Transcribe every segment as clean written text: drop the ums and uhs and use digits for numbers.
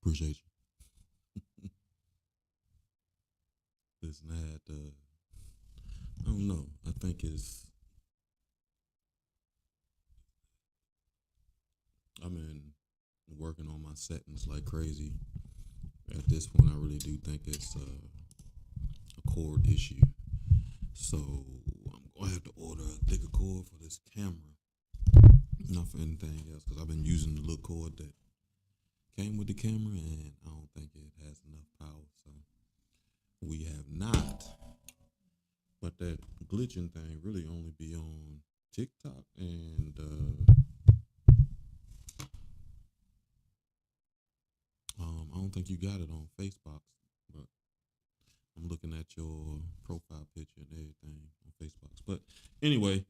Appreciate you. Listen, I had, I don't know. I think I've been working on my settings like crazy. At this point, I really do think it's a cord issue. So I'm gonna have to order a thicker cord for this camera, not for anything else, because I've been using the little cord that came with the camera, and I don't think it has enough power. So we have not. But that glitching thing really only be on TikTok, and I don't think you got it on Facebook. But I'm looking at your profile picture and everything on Facebook. But anyway,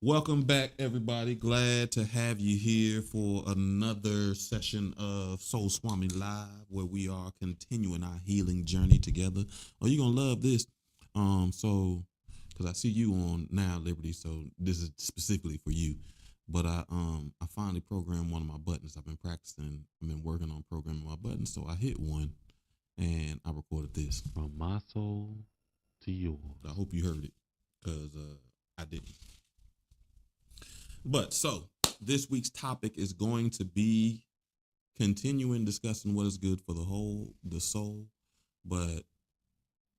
welcome back, everybody. Glad to have you here for another session of Soul Swami Live, where we are continuing our healing journey together. Oh, you're gonna love this. So because I see you on Now Liberty, so this is specifically for you. But I finally programmed one of my buttons. I've been practicing. I've been working on programming my buttons, so I hit one, and I recorded this from my soul to yours. I hope you heard it, because I didn't. But so this week's topic is going to be continuing discussing what is good for the soul, but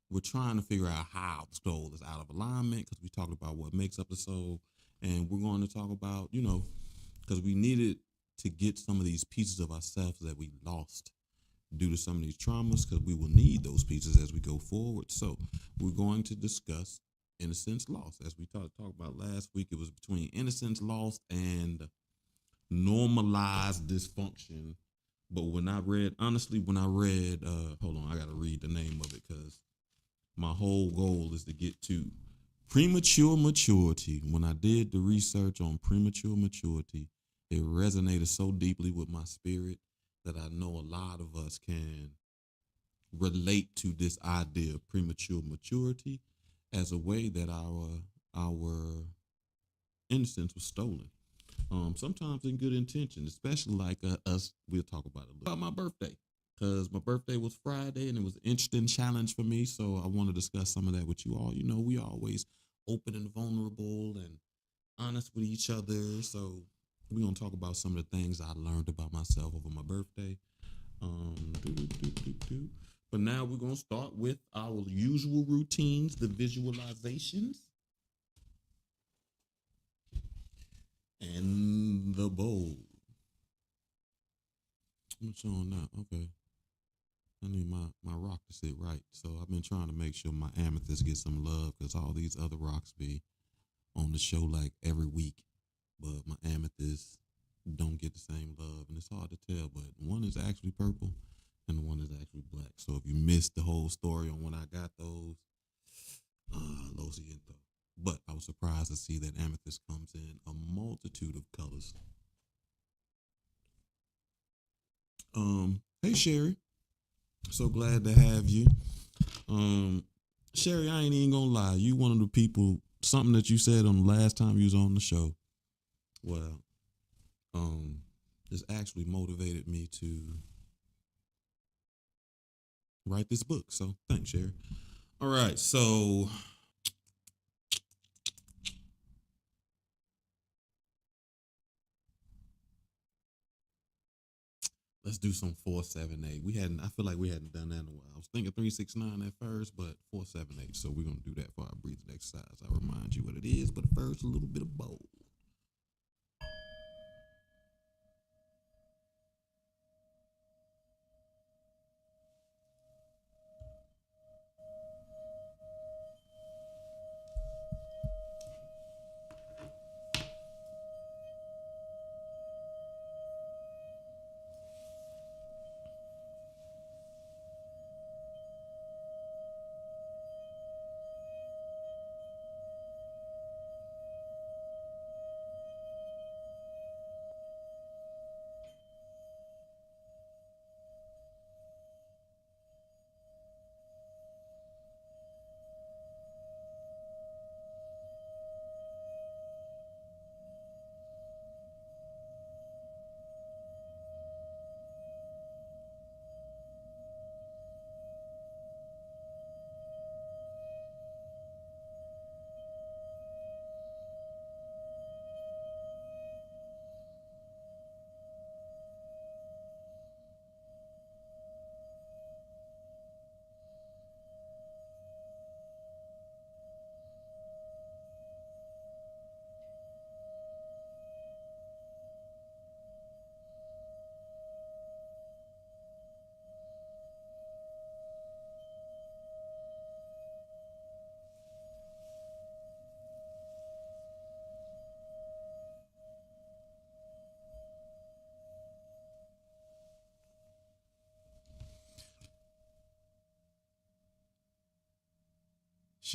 we're trying to figure out how the soul is out of alignment, because we talked about what makes up the soul, and we're going to talk about, because we needed to get some of these pieces of ourselves that we lost due to some of these traumas, because we will need those pieces as we go forward. So we're going to discuss innocence lost. As we talked about last week, it was between innocence lost and normalized dysfunction. But when I read, hold on, I got to read the name of it, because my whole goal is to get to premature maturity. When I did the research on premature maturity, it resonated so deeply with my spirit that I know a lot of us can relate to this idea of premature maturity as a way that our innocence was stolen. Sometimes in good intention, especially like us. We'll talk about it about my birthday, because my birthday was Friday and it was an interesting challenge for me. So I want to discuss some of that with you all. We always open and vulnerable and honest with each other. So we're gonna talk about some of the things I learned about myself over my birthday. Do, do, do, do, do. But now we're gonna start with our usual routines, the visualizations, and the bowl. I'm showing that. Okay. I need my rock to sit right. So I've been trying to make sure my amethyst gets some love, because all these other rocks be on the show like every week. But my amethyst don't get the same love. And it's hard to tell, but one is actually purple and one is actually black. So if you missed the whole story on when I got those, lo siento. But I was surprised to see that amethyst comes in a multitude of colors. Hey Sherry, so glad to have you. Sherry, I ain't even gonna lie. You one of the people. Something that you said on the last time you was on the show. Well, this actually motivated me to write this book. So thanks, Sherry. All right, so let's do some 478. We hadn't. I feel like we hadn't done that in a while. I was thinking 369 at first, but 478. So we're gonna do that for our breathing exercise. I'll remind you what it is, but first a little bit of bowl.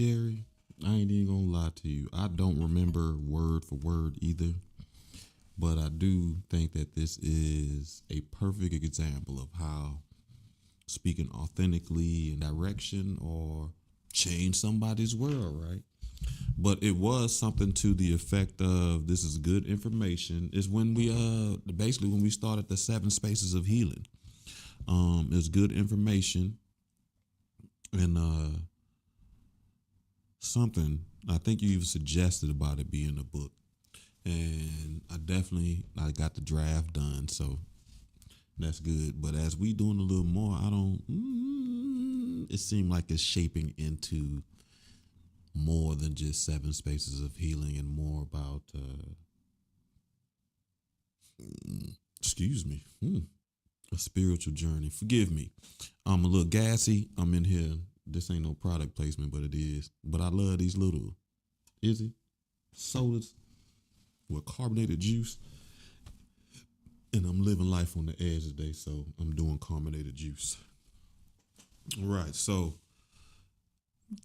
Sherry, I ain't even gonna lie to you. I don't remember word for word either, but I do think that this is a perfect example of how speaking authentically in direction or change somebody's world, right? But it was something to the effect of this is good information. Is when we basically when we started the 7 spaces of healing. It's good information and something I think you even suggested about it being a book. And I got the draft done, so that's good. But as we doing a little more, I don't. It seemed like it's shaping into more than just 7 spaces of healing and more about. Excuse me. A spiritual journey. Forgive me. I'm a little gassy. I'm in here. This ain't no product placement, but it is. But I love these little sodas with carbonated juice. And I'm living life on the edge today, so I'm doing carbonated juice. All right, so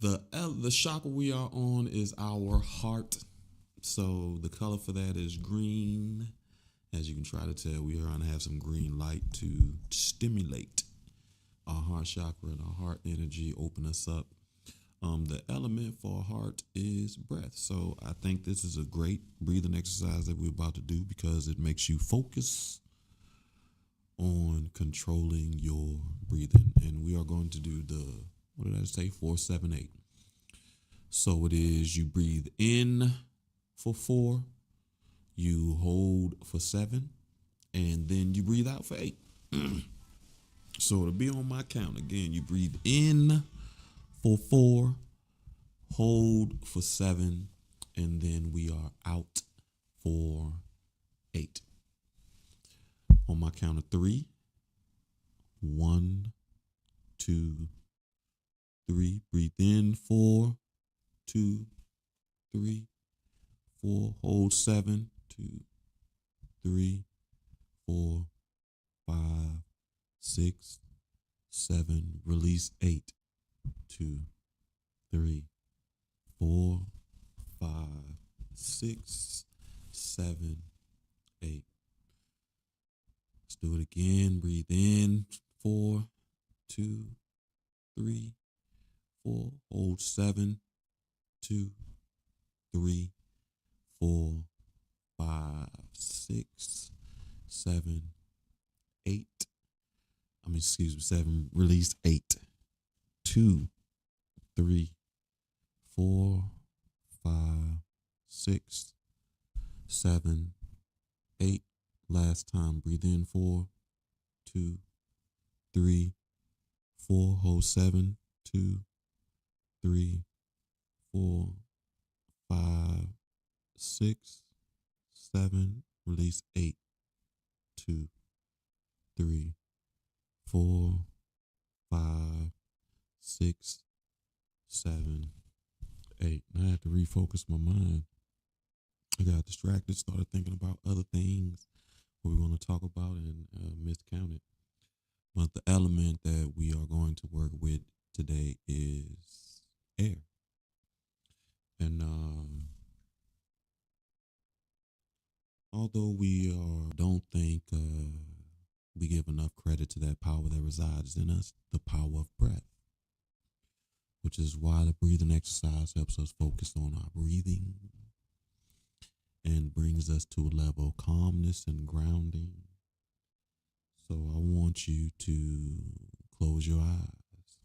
the chakra we are on is our heart. So the color for that is green. As you can try to tell, we are going to have some green light to stimulate our heart chakra and our heart energy, open us up. The element for heart is breath. So I think this is a great breathing exercise that we're about to do because it makes you focus on controlling your breathing. And we are going to do what did I say? 4, 7, 8. So it is you breathe in for 4, you hold for 7, and then you breathe out for 8. So to be on my count again, you breathe in for 4, hold for 7, and then we are out for 8. On my count of 3, 1, 2, 3. Breathe in 4, 2, 3, 4. Hold 7, 2, 3, 4, 5, 6, 7. Release 8, 2, 3, 4, 5, 6, 7, 8. Let's do it again. Breathe in 4, 2, 3, 4. Hold 7, 2, 3, 4, 5, 6, 7, 8. 7. Release 8, 2, 3, 4, 5, 6, 7, 8. Last time. Breathe in 4, 2, 3, 4. Hold 7, 2, 3, 4, 5, 6, 7. Release 8, 2, 3, 4, 5, 6, 7, 8. And I had to refocus my mind. I got distracted, started thinking about other things we were going to talk about and miscounted. But the element that we are going to work with today is air. And although we don't think we give enough credit to that power that resides in us, the power of breath, which is why the breathing exercise helps us focus on our breathing and brings us to a level of calmness and grounding. So I want you to close your eyes.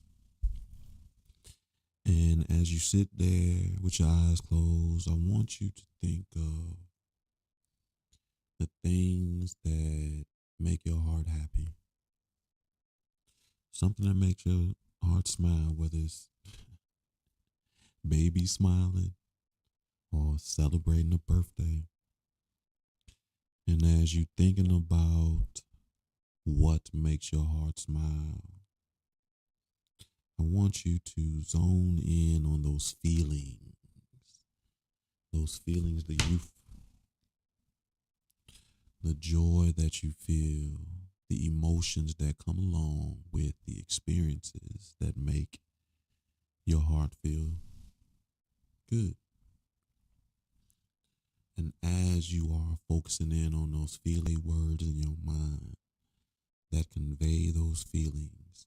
And as you sit there with your eyes closed, I want you to think of the things that make your heart happy. Something that makes your heart smile, whether it's baby smiling or celebrating a birthday. And as you're thinking about what makes your heart smile, I want you to zone in on those feelings, the youth, the joy that you feel, the emotions that come along with the experiences that make your heart feel Good. And as you are focusing in on those feeling words in your mind that convey those feelings,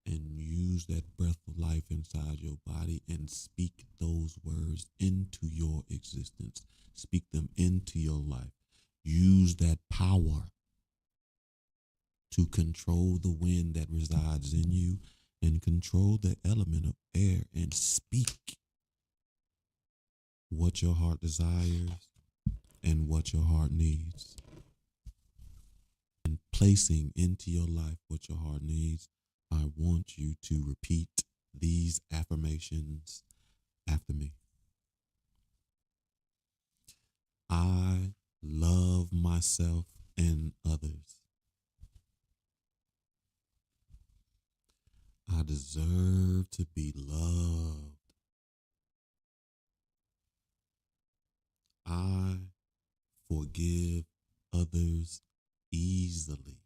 and use that breath of life inside your body and speak those words into your existence. Speak them into your life. Use that power to control the wind that resides in you and control the element of air, and speak what your heart desires and what your heart needs. And placing into your life what your heart needs, I want you to repeat these affirmations after me. I love myself and others. I deserve to be loved. I forgive others easily.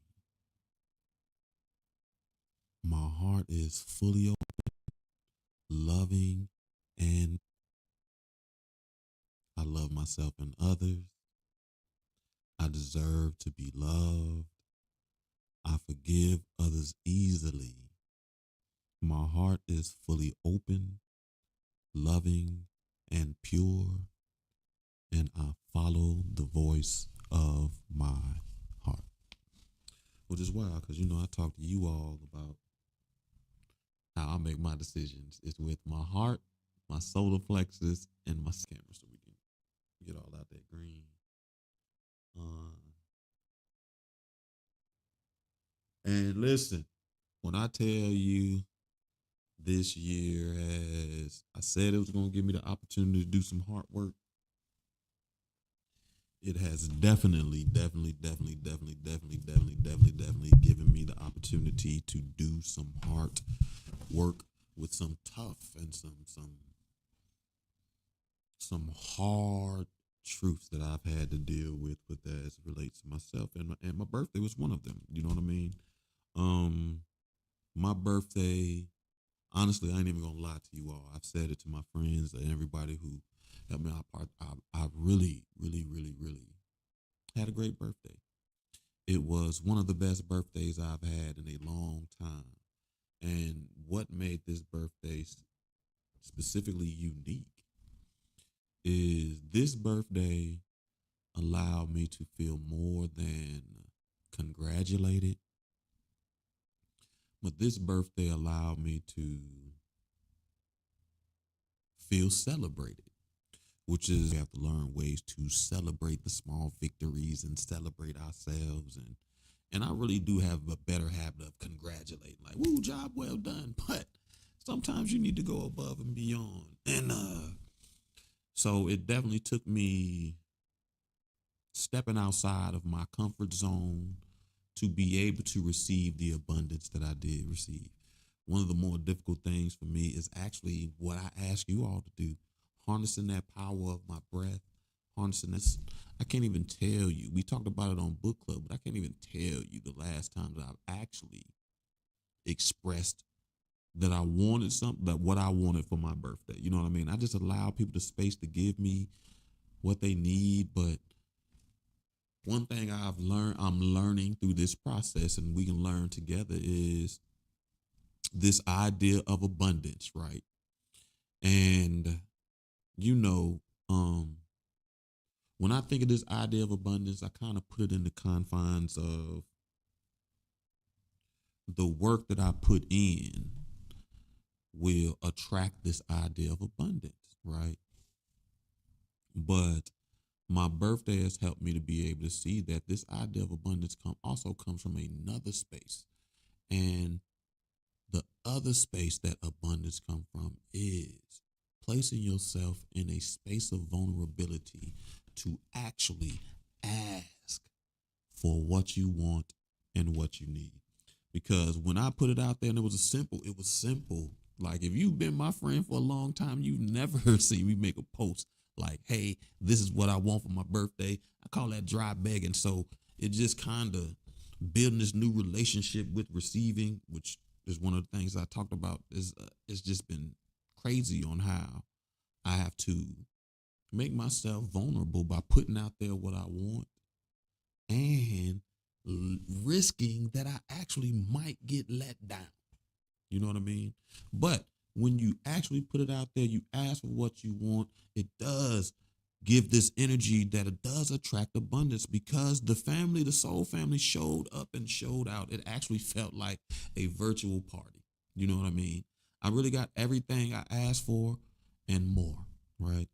My heart is fully open, loving, and I love myself and others. I deserve to be loved. I forgive others easily. My heart is fully open, loving, and pure, and I follow the voice of my heart. Which is wild, because I talk to you all about how I make my decisions. It's with my heart, my solar plexus, and my camera, so we can get all out that green. And listen, when I tell you this year has, I said it was going to give me the opportunity to do some hard work. It has definitely given me the opportunity to do some hard work with some tough and some hard truths that I've had to deal with that as it relates to myself, and my birthday was one of them. You know what I mean? My birthday, honestly, I ain't even gonna lie to you all. I've said it to my friends and everybody who helped me out. I really had a great birthday. It was one of the best birthdays I've had in a long time. And what made this birthday specifically unique is this birthday allowed me to feel more than congratulated, but this birthday allowed me to feel celebrated, which is we have to learn ways to celebrate the small victories and celebrate ourselves. And I really do have a better habit of congratulating, like, woo, job well done. But sometimes you need to go above and beyond. And so it definitely took me stepping outside of my comfort zone to be able to receive the abundance that I did receive. One of the more difficult things for me is actually what I ask you all to do, harnessing that power of my breath, harnessing this. I can't even tell you. We talked about it on book club, but I can't even tell you the last time that I've actually expressed that I wanted something, that what I wanted for my birthday. You know what I mean? I just allow people the space to give me what they need. But one thing I'm learning through this process, and we can learn together, is this idea of abundance, right? And when I think of this idea of abundance, I kind of put it in the confines of the work that I put in will attract this idea of abundance, right? But my birthday has helped me to be able to see that this idea of abundance also comes from another space. And the other space that abundance comes from is placing yourself in a space of vulnerability to actually ask for what you want and what you need. Because when I put it out there and it was simple. Like, if you've been my friend for a long time, you've never seen me make a post like, hey, this is what I want for my birthday. I call that dry begging. So it just kind of building this new relationship with receiving, which is one of the things I talked about. It's just been crazy on how I have to make myself vulnerable by putting out there what I want and risking that I actually might get let down. You know what I mean? But when you actually put it out there, you ask for what you want, it does give this energy that it does attract abundance, because the family, the soul family, showed up and showed out. It actually felt like a virtual party. You know what I mean? I really got everything I asked for and more, right?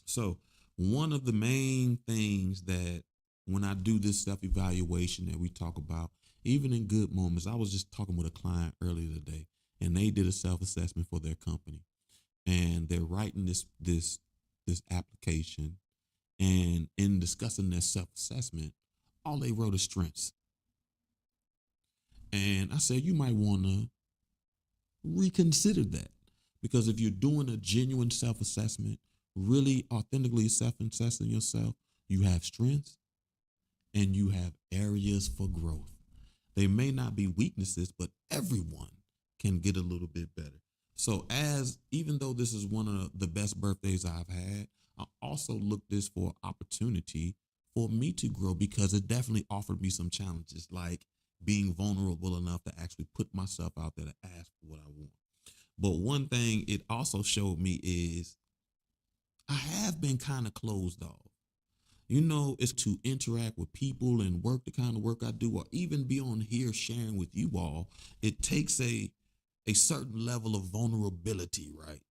So, one of the main things that when I do this self evaluation that we talk about, even in good moments, I was just talking with a client earlier today, and they did a self assessment for their company, and they're writing this application, and in discussing their self assessment, all they wrote is strengths. And I said, you might want to reconsider that, because if you're doing a genuine self assessment, really authentically self assessing yourself, you have strengths and you have areas for growth. They may not be weaknesses, but everyone can get a little bit better. So, as even though this is one of the best birthdays I've had, I also look this for opportunity for me to grow, because it definitely offered me some challenges, like being vulnerable enough to actually put myself out there to ask for what I want. But one thing it also showed me is I have been kind of closed off. You know, it's to interact with people and work the kind of work I do, or even be on here sharing with you all. It takes a certain level of vulnerability, right?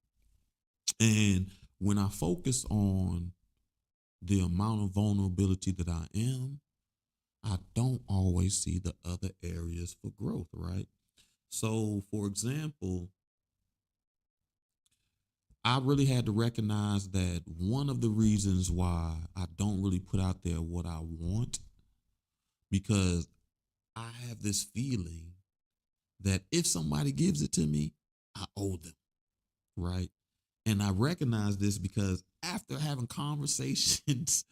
And when I focus on the amount of vulnerability that I am, I don't always see the other areas for growth, right? So, for example, I really had to recognize that one of the reasons why I don't really put out there what I want, because I have this feeling that if somebody gives it to me, I owe them, right? And I recognize this because after having conversations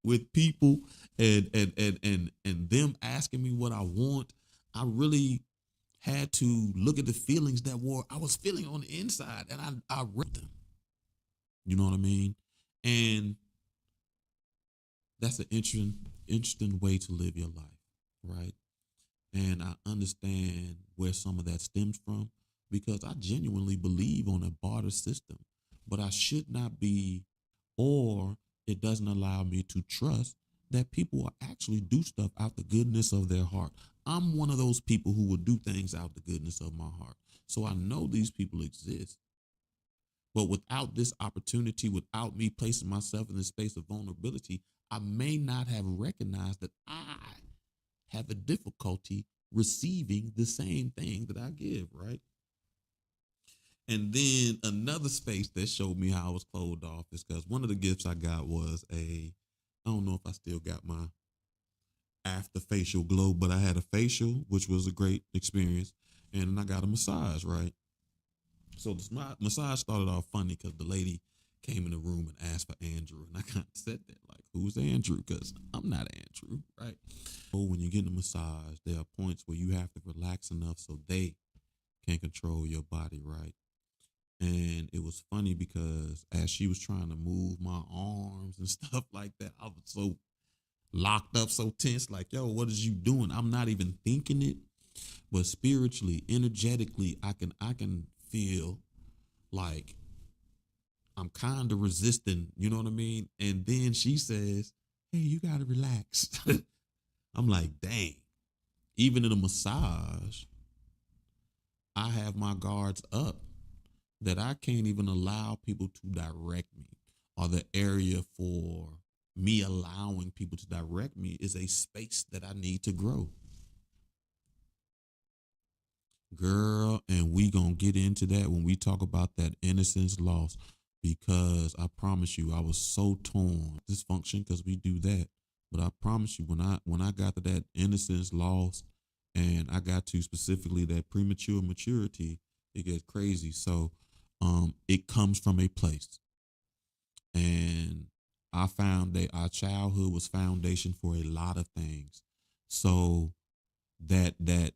with people and them asking me what I want, I really had to look at the feelings that I was feeling on the inside, and I read them. You know what I mean? And that's an interesting way to live your life, right? And I understand where some of that stems from, because I genuinely believe on a barter system, but I should not be, or it doesn't allow me to trust that people will actually do stuff out the goodness of their heart. I'm one of those people who will do things out the goodness of my heart. So I know these people exist. But without this opportunity, without me placing myself in this space of vulnerability, I may not have recognized that I have a difficulty receiving the same thing that I give, right? And then another space that showed me how I was closed off is because one of the gifts I got was I don't know if I still got my after facial glow, but I had a facial, which was a great experience. And I got a massage, right? So the massage started off funny because the lady came in the room and asked for Andrew. And I kind of said that, like, who's Andrew? Because I'm not Andrew, right? So when you get a massage, there are points where you have to relax enough so they can control your body, right? And it was funny because as she was trying to move my arms and stuff like that, I was so locked up, so tense, like, yo, what is you doing? I'm not even thinking it, but spiritually, energetically, I can feel like I'm kind of resisting, you know what I mean? And then she says, hey, you gotta relax. I'm like, dang. Even in a massage, I have my guards up, that I can't even allow people to direct me, or the area for me allowing people to direct me is a space that I need to grow. Girl, and we gonna get into that when we talk about that innocence loss, because I promise you, I was so torn. Dysfunction, because we do that. But I promise you, when I got to that innocence loss, and I got to specifically that premature maturity, it gets crazy. So it comes from a place. And I found that our childhood was foundation for a lot of things. So that the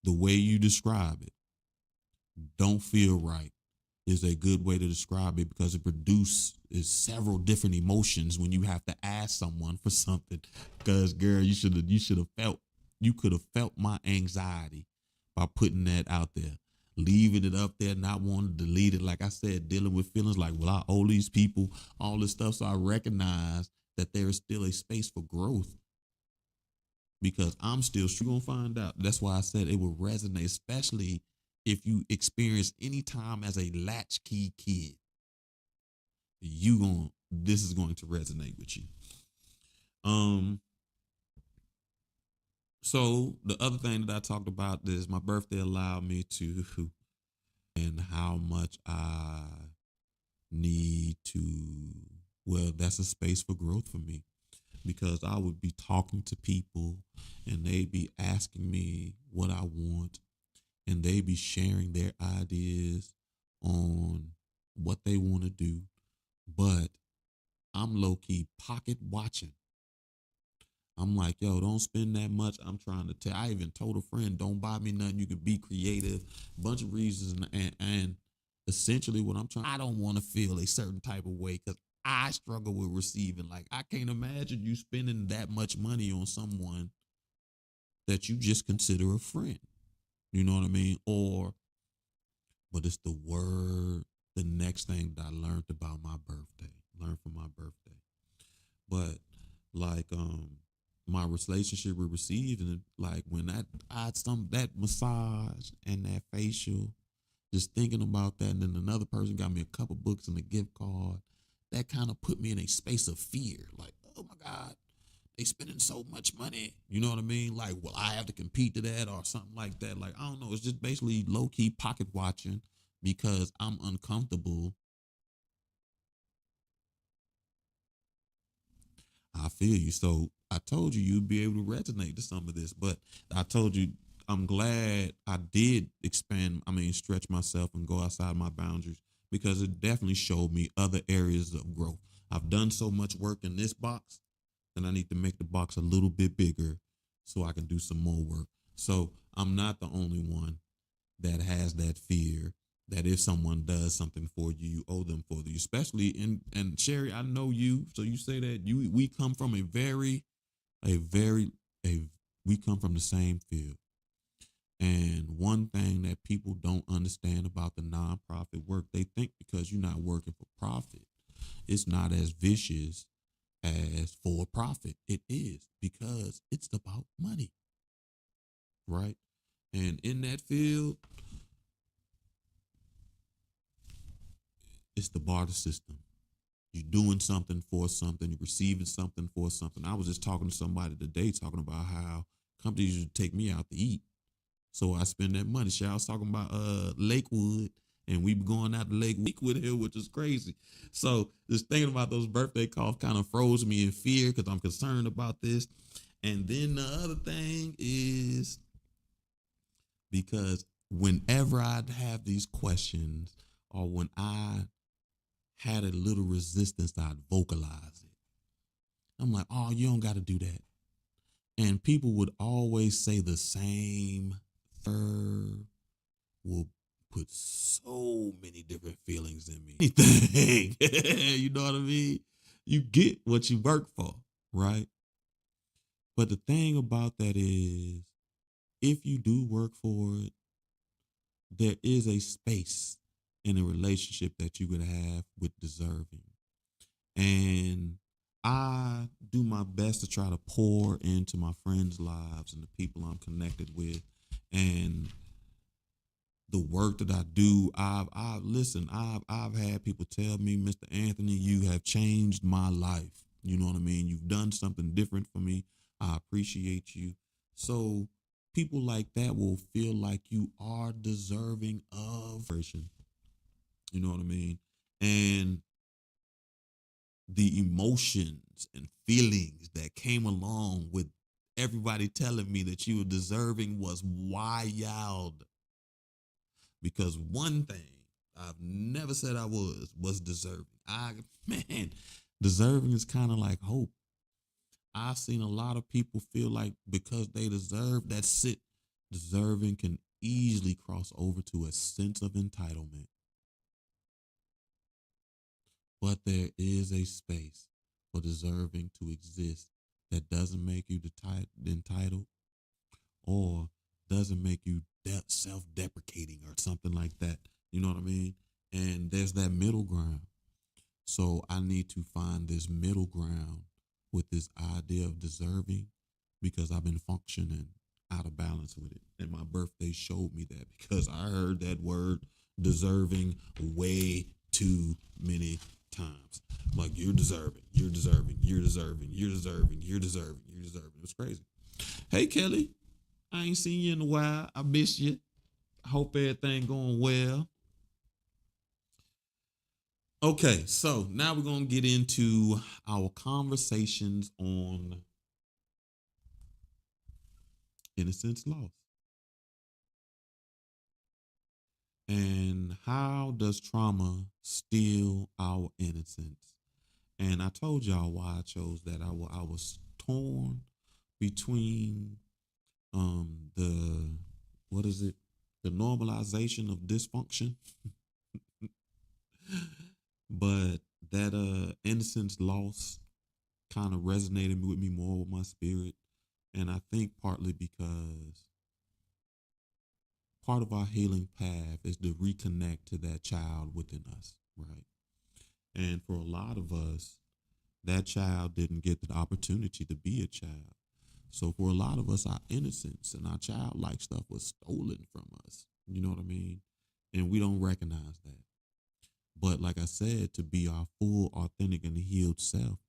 way you describe it don't feel right. is a good way to describe it because it produces several different emotions when you have to ask someone for something. Because girl, you should have felt you could have felt my anxiety by putting that out there, leaving it up there, not wanting to delete it. Like I said, dealing with feelings like, well, I owe these people all this stuff. So I recognize that there is still a space for growth because I'm still gonna find out. That's why I said it will resonate, especially if you experience any time as a latchkey kid. You going This is going to resonate with you. Um, so the other thing that I talked about is my birthday allowed me to and how much I need to, well, that's a space for growth for me because I would be talking to people and they'd be asking me what I want and they be sharing their ideas on what they want to do, but I'm low key pocket watching. I'm like, yo, don't spend that much. I'm trying to tell. I even told a friend, don't buy me nothing. You could be creative. Bunch of reasons, and essentially, what I'm trying, I don't want to feel a certain type of way because I struggle with receiving. Like, I can't imagine you spending that much money on someone that you just consider a friend. You know what I mean? But it's the word, the next thing that I learned about my birthday, learned from my birthday. But like my relationship with receiving, like when that massage and that facial, just thinking about that, and then another person got me a couple books and a gift card, that kind of put me in a space of fear. Like, oh my God, they spending so much money. You know what I mean? Like, will I have to compete to that or something like that? Like, I don't know. It's just basically low key pocket watching because I'm uncomfortable. I feel you. So I told you you'd be able to resonate to some of this, but I told you I'm glad I did stretch myself and go outside my boundaries because it definitely showed me other areas of growth. I've done so much work in this box, and I need to make the box a little bit bigger so I can do some more work. So I'm not the only one that has that fear that if someone does something for you, you owe them for you. Especially in and Sherry, I know you, so you say that we come from a very a we come from the same field. And one thing that people don't understand about the nonprofit work, they think because you're not working for profit, it's not as vicious as for profit. It is because it's about money, right? And in that field, it's the barter system. You're doing something for something, you're receiving something for something. I was just talking to somebody today talking about how companies used to take me out to eat. So I spend that money. I was talking about Lakewood, and we be going out to Lakewood here, which is crazy. So just thinking about those birthday calls kind of froze me in fear because I'm concerned about this. And then the other thing is because whenever I'd have these questions or when I had a little resistance, I'd vocalize it. I'm like, oh, you don't got to do that. And people would always say the same third will put so many different feelings in me. You know what I mean? You get what you work for, right? But the thing about that is, if you do work for it, there is a space in a relationship that you could have with deserving. And I do my best to try to pour into my friends' lives and the people I'm connected with. And the work that I do, I've had people tell me, Mr. Anthony, you have changed my life. You know what I mean? You've done something different for me. I appreciate you. So people like that will feel like you are deserving of. You know what I mean? And the emotions and feelings that came along with everybody telling me that you were deserving was wild. Because one thing I've never said I was deserving. Man, deserving is kind of like hope. I've seen a lot of people feel like because they deserve, that's it. Deserving can easily cross over to a sense of entitlement. But there is a space for deserving to exist that doesn't make you entitled or doesn't make you self-deprecating or something like that. You know what I mean? And there's that middle ground. So I need to find this middle ground with this idea of deserving because I've been functioning out of balance with it. And my birthday showed me that because I heard that word deserving way too many times. Like, you're deserving, you're deserving, you're deserving, you're deserving, you're deserving, you're deserving. It was crazy. Hey, Kelly, I ain't seen you in a while. I miss you. I hope everything going well. Okay, so now we're going to get into our conversations on innocence lost. And how does trauma steal our innocence? And I told y'all why I chose that. I was torn between the what is it? The normalization of dysfunction. But that innocence loss kind of resonated with me more with my spirit. And I think partly because part of our healing path is to reconnect to that child within us, right? And for a lot of us, that child didn't get the opportunity to be a child. So for a lot of us, our innocence and our childlike stuff was stolen from us. You know what I mean? And we don't recognize that. But like I said, to be our full, authentic, and healed self,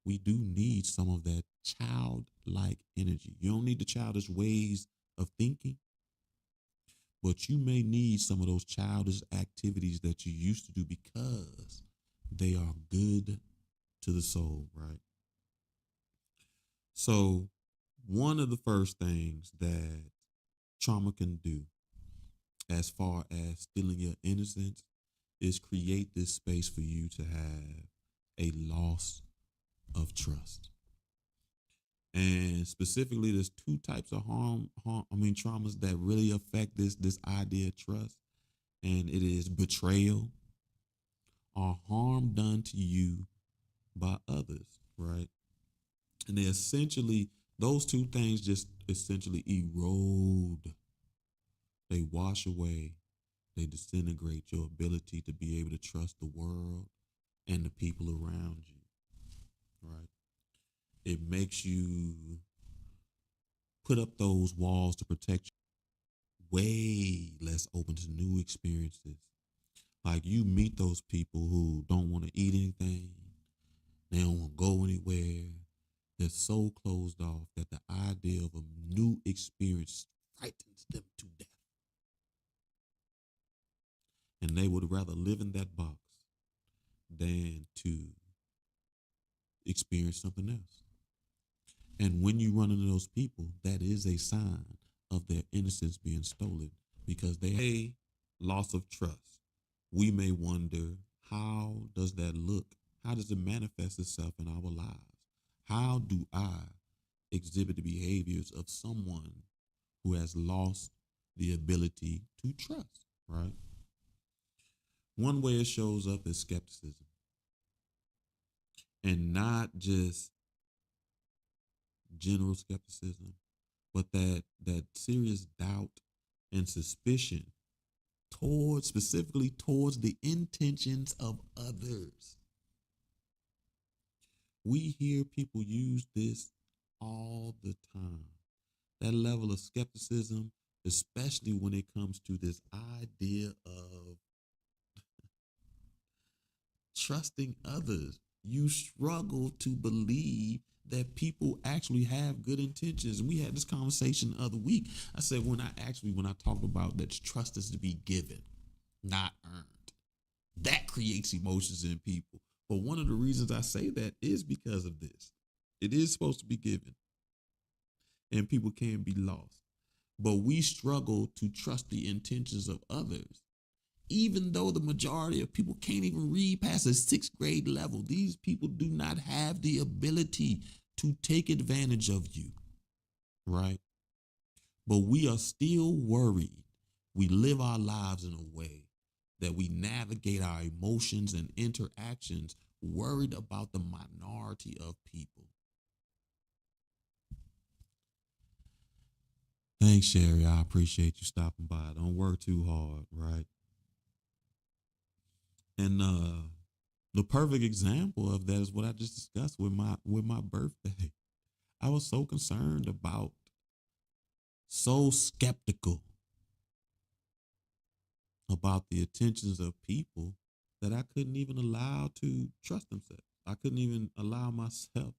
we do need some of that childlike energy. You don't need the childish ways of thinking, but you may need some of those childish activities that you used to do because they are good to the soul, right? So one of the first things that trauma can do as far as stealing your innocence is create this space for you to have a loss of trust. And specifically, there's two types of traumas that really affect this idea of trust. And it is betrayal or harm done to you by others, right? And they essentially, those two things just essentially erode. They wash away, they disintegrate your ability to be able to trust the world and the people around you, right? It makes you put up those walls to protect you, way less open to new experiences. Like, you meet those people who don't want to eat anything, they don't want to go anywhere. They're so closed off that the idea of a new experience frightens them to death. And they would rather live in that box than to experience something else. And when you run into those people, that is a sign of their innocence being stolen because they have a loss of trust. We may wonder, how does that look? How does it manifest itself in our lives? How do I exhibit the behaviors of someone who has lost the ability to trust, right? One way it shows up is skepticism. And not just general skepticism, but that serious doubt and suspicion specifically towards the intentions of others. We hear people use this all the time. That level of skepticism, especially when it comes to this idea of trusting others. You struggle to believe that people actually have good intentions. We had this conversation the other week. I said, when I talked about that trust is to be given, not earned, that creates emotions in people. But one of the reasons I say that is because of this. It is supposed to be given, and people can be lost. But we struggle to trust the intentions of others. Even though the majority of people can't even read past the 6th grade level, these people do not have the ability to take advantage of you, right? But we are still worried. We live our lives in a way that we navigate our emotions and interactions worried about the minority of people. Thanks, Sherry. I appreciate you stopping by. Don't work too hard, right? And the perfect example of that is what I just discussed with my birthday. I was so concerned about, so skeptical about the attentions of people that I couldn't even allow to trust themselves. I couldn't even allow myself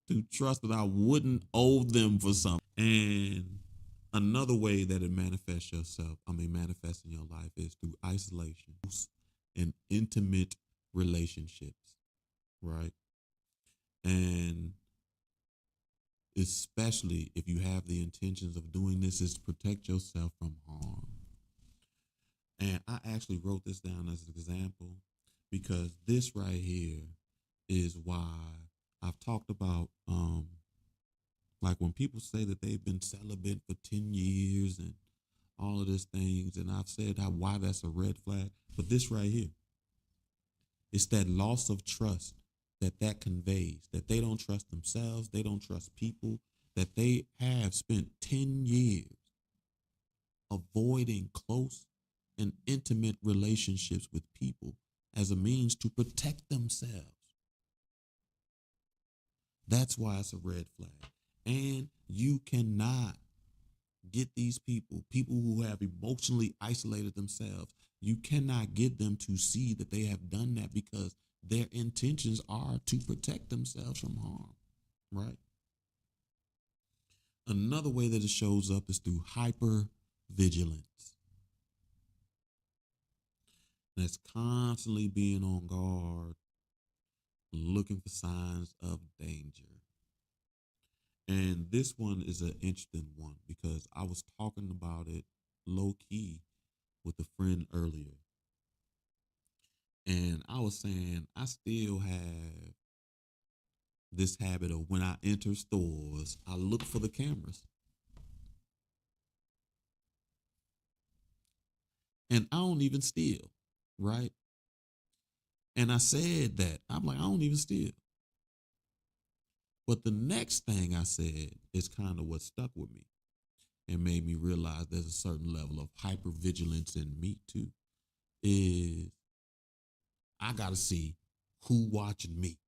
to trust that I wouldn't owe them for something. And another way that it manifests in your life is through isolation and intimate relationships, right? And especially if you have the intentions of doing this, is protect yourself from harm. And I actually wrote this down as an example because this right here is why I've talked about, like when people say that they've been celibate for 10 years and all of these things, and I've said why that's a red flag. But this right here, it's that loss of trust that conveys, that they don't trust themselves, they don't trust people, that they have spent 10 years avoiding close and intimate relationships with people as a means to protect themselves. That's why it's a red flag. And you cannot get these people who have emotionally isolated themselves, you cannot get them to see that they have done that because their intentions are to protect themselves from harm, right? Another way that it shows up is through hypervigilance. That's constantly being on guard, looking for signs of danger. And this one is an interesting one because I was talking about it low key with a friend earlier. And I was saying I still have this habit of when I enter stores, I look for the cameras. And I don't even steal, right? And I said that. I'm like, I don't even steal. But the next thing I said is kind of what stuck with me and made me realize there's a certain level of hypervigilance in me too. Is I gotta see who watching me.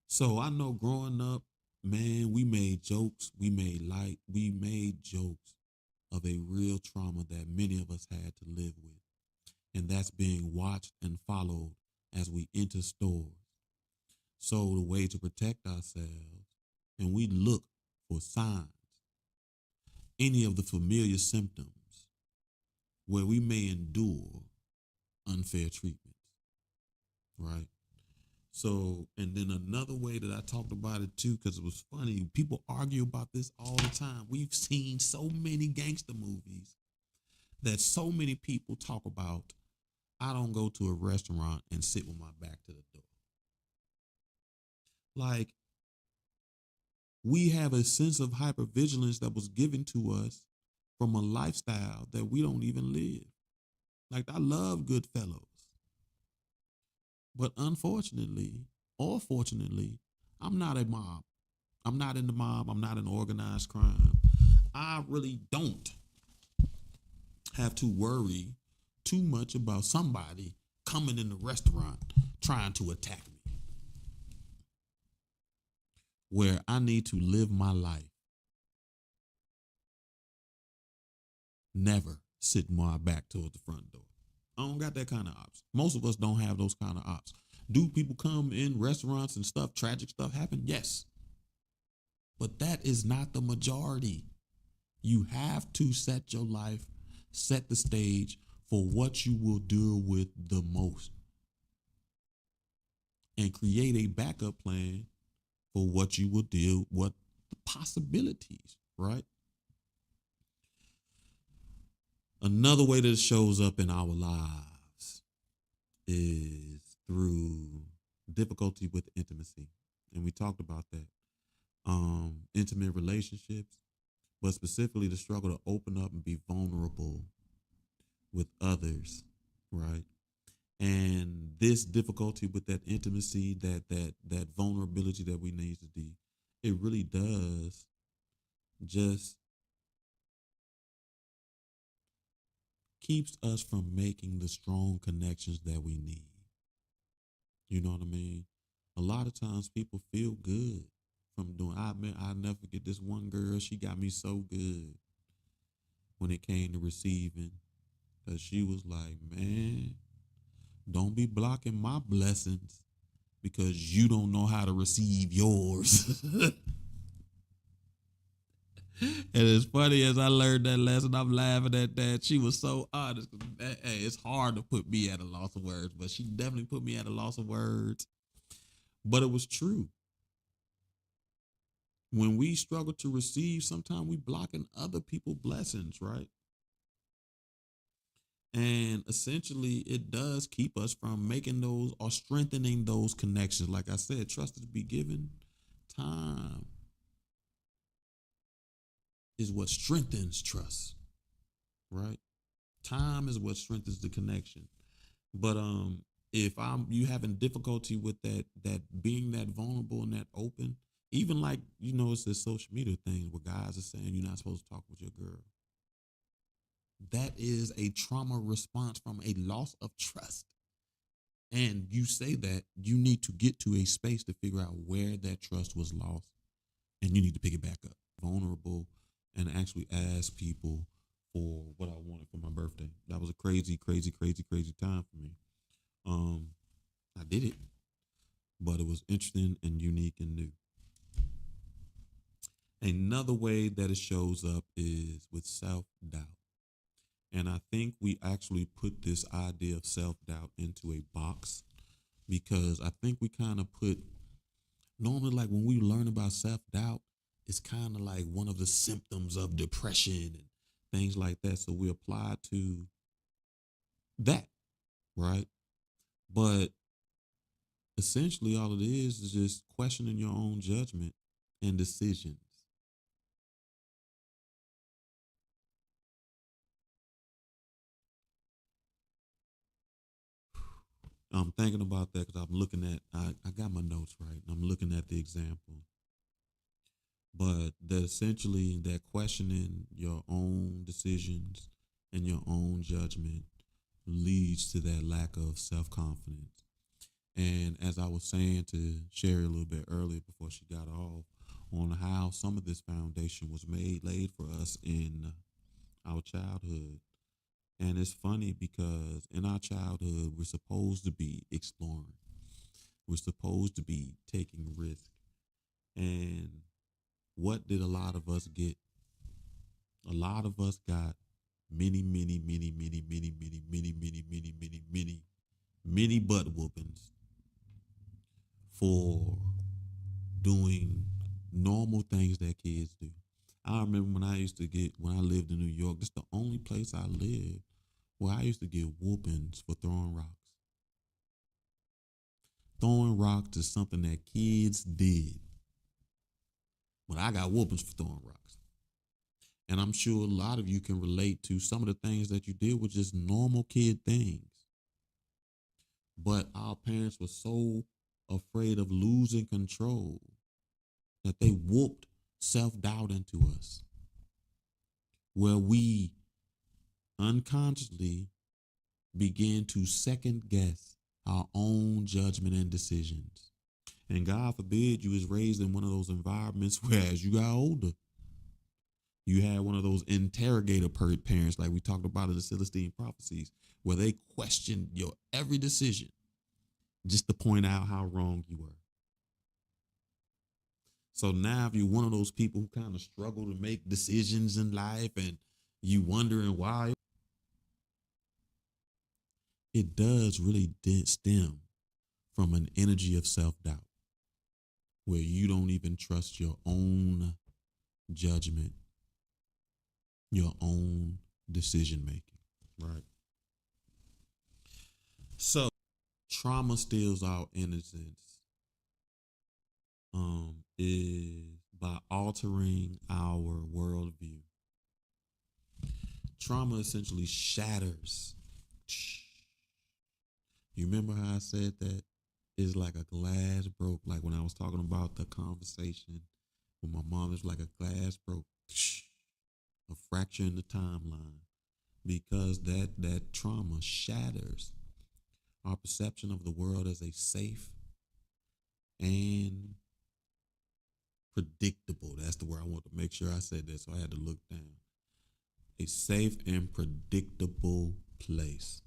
So I know growing up, man, we made jokes, we made jokes of a real trauma that many of us had to live with. And that's being watched and followed as we enter stores. So the way to protect ourselves, and we look for signs, any of the familiar symptoms where we may endure unfair treatments, right? So, and then another way that I talked about it too, because it was funny, people argue about this all the time. We've seen so many gangster movies that so many people talk about. I don't go to a restaurant and sit with my back to the door. Like, we have a sense of hypervigilance that was given to us from a lifestyle that we don't even live. Like, I love Goodfellas. But unfortunately, or fortunately, I'm not a mob. I'm not in the mob. I'm not in organized crime. I really don't have to worry too much about somebody coming in the restaurant trying to attack me. Where I need to live my life. Never sit my back towards the front door. I don't got that kind of ops. Most of us don't have those kind of ops. Do people come in restaurants and stuff, tragic stuff happen? Yes. But that is not the majority. You have to set your life, set the stage for what you will deal with the most. And create a backup plan for what you will deal, what the possibilities, right? Another way that it shows up in our lives is through difficulty with intimacy. And we talked about that. Intimate relationships, but specifically the struggle to open up and be vulnerable with others, right? And this difficulty with that intimacy, that vulnerability that we need to do, it really does just keeps us from making the strong connections that we need. You know what I mean? A lot of times people feel good from doing. I'll never forget this one girl. She got me so good when it came to receiving, because she was like, "Man, don't be blocking my blessings because you don't know how to receive yours." And as funny as I learned that lesson, I'm laughing at that. She was so honest. Hey, it's hard to put me at a loss of words, but she definitely put me at a loss of words. But it was true. When we struggle to receive, sometimes we blocking other people's blessings, right? And essentially, it does keep us from making those or strengthening those connections. Like I said, trust is to be given. Time is what strengthens trust, right? Time is what strengthens the connection. But if I'm you having difficulty with that being that vulnerable and that open, even like it's this social media thing where guys are saying you're not supposed to talk with your girl. That is a trauma response from a loss of trust. And you say that you need to get to a space to figure out where that trust was lost, and you need to pick it back up. Vulnerable, and actually ask people for what I wanted for my birthday. That was a crazy, crazy, crazy, crazy time for me. I did it, but it was interesting and unique and new. Another way that it shows up is with self-doubt. And I think we actually put this idea of self-doubt into a box, because I think we kind of put, normally like when we learn about self-doubt, it's kind of like one of the symptoms of depression and things like that. So we apply to that, right? But essentially all it is just questioning your own judgment and decisions. I'm thinking about that because I'm looking at, I got my notes right. I'm looking at the example. But that essentially that questioning your own decisions and your own judgment leads to that lack of self-confidence. And as I was saying to Sherry a little bit earlier before she got off, on how some of this foundation was laid for us in our childhood. And it's funny because in our childhood, we're supposed to be exploring. We're supposed to be taking risks. And what did a lot of us get? A lot of us got many, many, many, many, many, many, many, many, many, many, many, many butt whoopings for doing normal things that kids do. I remember when I lived in New York, this is the only place I lived where I used to get whoopings for throwing rocks. Throwing rocks is something that kids did. But I got whoopings for throwing rocks. And I'm sure a lot of you can relate to some of the things that you did were just normal kid things. But our parents were so afraid of losing control that they whooped self-doubt into us, where we unconsciously begin to second guess our own judgment and decisions. And God forbid you was raised in one of those environments where as you got older, you had one of those interrogator parents like we talked about in the Celestine prophecies, where they questioned your every decision just to point out how wrong you were. So now if you're one of those people who kind of struggle to make decisions in life and you wondering why, it does really stem from an energy of self-doubt where you don't even trust your own judgment, your own decision making, right? So trauma steals our innocence is by altering our worldview. Trauma essentially shatters You remember how I said that it's like a glass broke, like when I was talking about the conversation with my mom, it's like a glass broke, a fracture in the timeline, because that trauma shatters our perception of the world as a safe and predictable. That's the word I want to make sure I said that, so I had to look down. A safe and predictable place.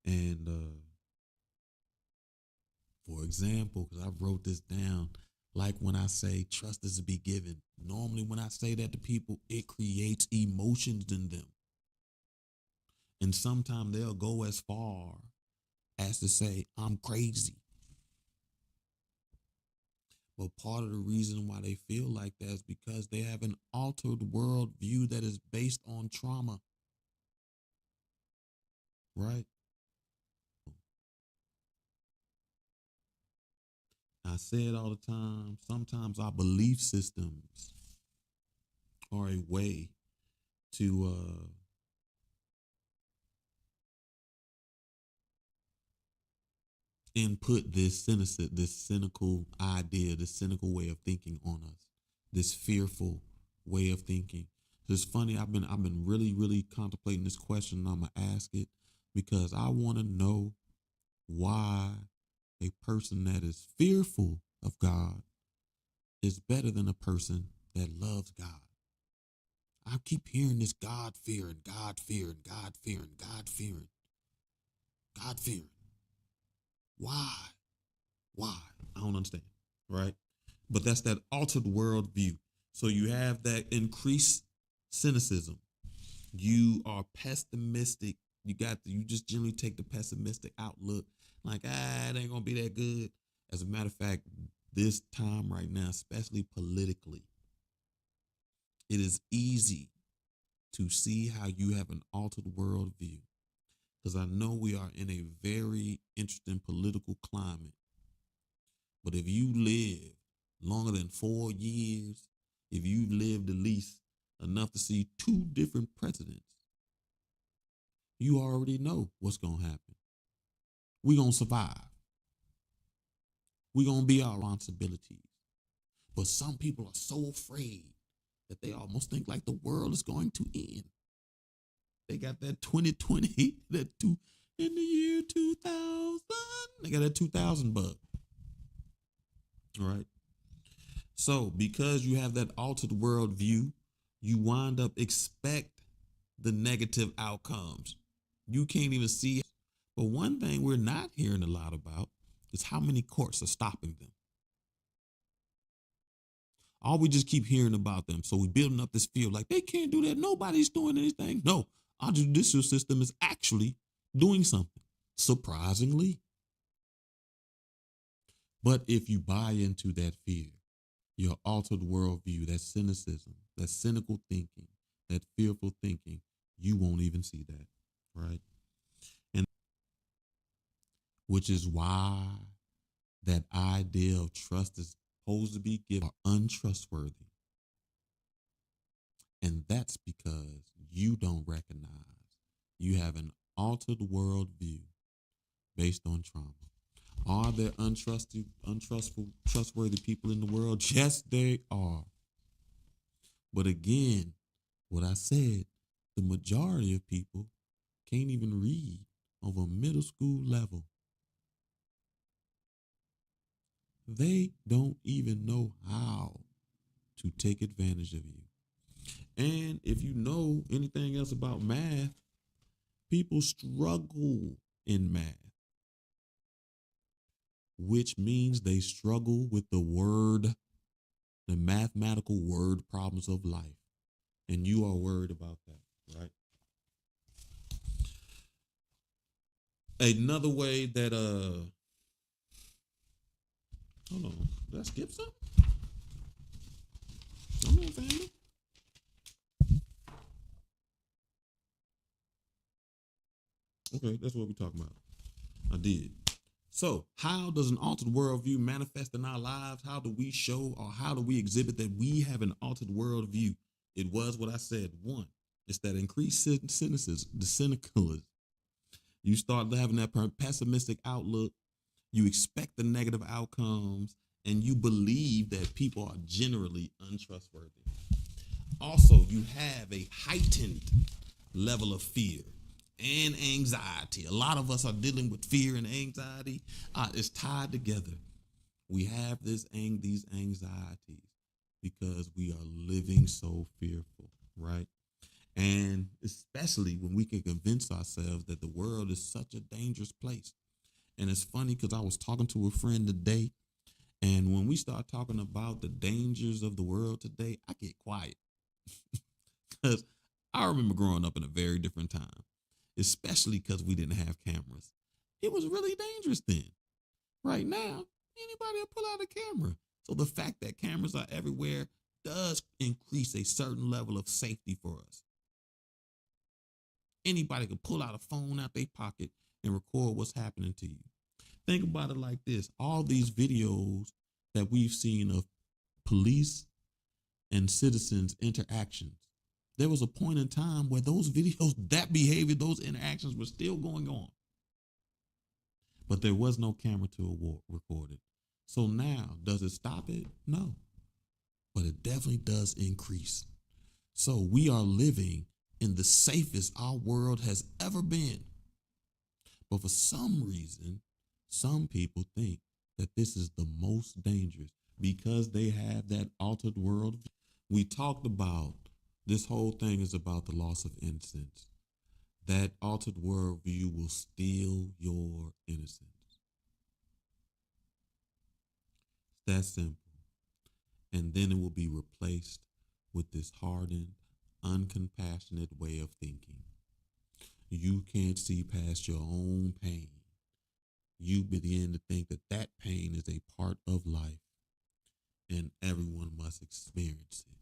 And for example, because I wrote this down, like when I say trust is to be given, normally when I say that to people, it creates emotions in them. And sometimes they'll go as far as to say, I'm crazy. But part of the reason why they feel like that is because they have an altered worldview that is based on trauma. Right? I say it all the time. Sometimes our belief systems are a way to input this cynical idea, this cynical way of thinking on us, this fearful way of thinking. It's funny. I've been really contemplating this question. And I'm gonna ask it because I want to know why a person that is fearful of God is better than a person that loves God. I keep hearing this God fearing, God fearing, God fearing, God fearing, God fearing. Why? Why? I don't understand. Right? But that's that altered worldview. So you have that increased cynicism. You are pessimistic. You just generally take the pessimistic outlook, like, it ain't gonna be that good. As a matter of fact, this time right now, especially politically, it is easy to see how you have an altered worldview. Because I know we are in a very interesting political climate. But if you live longer than 4 years, if you lived at least enough to see 2 different presidents, you already know what's going to happen. We're going to survive. We're going to be our responsibilities. But some people are so afraid that they almost think like the world is going to end. They got that 2020, in the year 2000. They got that 2000 bug. All right. So because you have that altered worldview, you wind up expect the negative outcomes. You can't even see it. But one thing we're not hearing a lot about is how many courts are stopping them. All we just keep hearing about them. So we're building up this fear like they can't do that. Nobody's doing anything. No, our judicial system is actually doing something, surprisingly. But if you buy into that fear, your altered worldview, that cynicism, that cynical thinking, that fearful thinking, you won't even see that, right? And which is why that idea of trust is supposed to be given are untrustworthy. And that's because you don't recognize you have an altered worldview based on trauma. Are there trustworthy people in the world? Yes, they are. But again, what I said, the majority of people can't even read over a middle school level. They don't even know how to take advantage of you. And if you know anything else about math, people struggle in math, which means they struggle with the mathematical word problems of life. And you are worried about that, right? Another way that hold on, did I skip something? Come on, family. Okay, that's what we're talking about. I did. So, how does an altered worldview manifest in our lives? How do we show or how do we exhibit that we have an altered worldview? It was what I said. One, it's that increased cynicism, the cynicalism. You start having that pessimistic outlook. You expect the negative outcomes, and you believe that people are generally untrustworthy. Also, you have a heightened level of fear and anxiety. A lot of us are dealing with fear and anxiety. It's tied together. We have these anxieties because we are living so fearful, right? And especially when we can convince ourselves that the world is such a dangerous place. And it's funny because I was talking to a friend today, and when we start talking about the dangers of the world today, I get quiet. Because I remember growing up in a very different time, especially because we didn't have cameras. It was really dangerous then. Right now, anybody will pull out a camera. So the fact that cameras are everywhere does increase a certain level of safety for us. Anybody can pull out a phone out their pocket and record what's happening to you. Think about it like this. All these videos that we've seen of police and citizens interactions, there was a point in time where those videos, that behavior, those interactions were still going on. But there was no camera to record it. So now, does it stop it? No. But it definitely does increase. So we are living in the safest our world has ever been. But for some reason, some people think that this is the most dangerous because they have that altered world. We talked about this whole thing is about the loss of innocence. That altered worldview will steal your innocence. It's that simple. And then it will be replaced with this hardened, uncompassionate way of thinking. You can't see past your own pain. You begin to think that that pain is a part of life and everyone must experience it.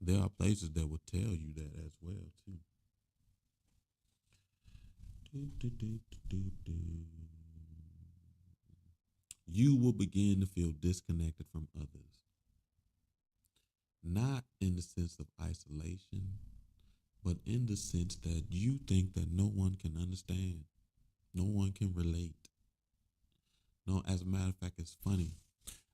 There are places that will tell you that as well, too. You will begin to feel disconnected from others. Not in the sense of isolation, but in the sense that you think that no one can understand, no one can relate. No, as a matter of fact, it's funny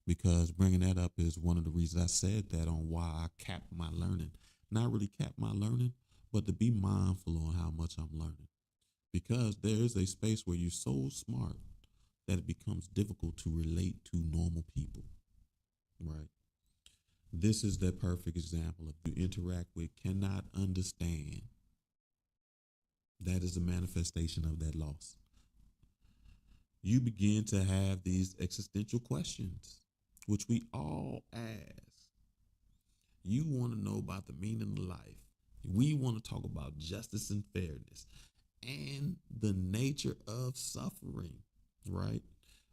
because bringing that up is one of the reasons I said that on why I capped my learning. Not really cap my learning, but to be mindful on how much I'm learning. Because there is a space where you're so smart that it becomes difficult to relate to normal people, right? This is the perfect example of you interact with cannot understand. That is a manifestation of that loss. You begin to have these existential questions, which we all ask. You want to know about the meaning of life. We want to talk about justice and fairness and the nature of suffering, right?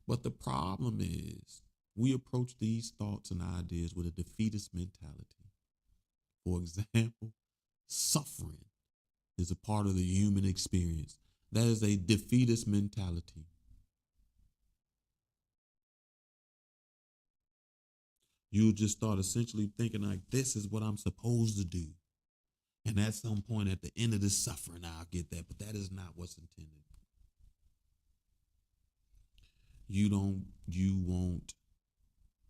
But the problem is we approach these thoughts and ideas with a defeatist mentality. For example, suffering is a part of the human experience. That is a defeatist mentality. You'll just start essentially thinking like, this is what I'm supposed to do. And at some point at the end of this suffering, I'll get that. But that is not what's intended. You won't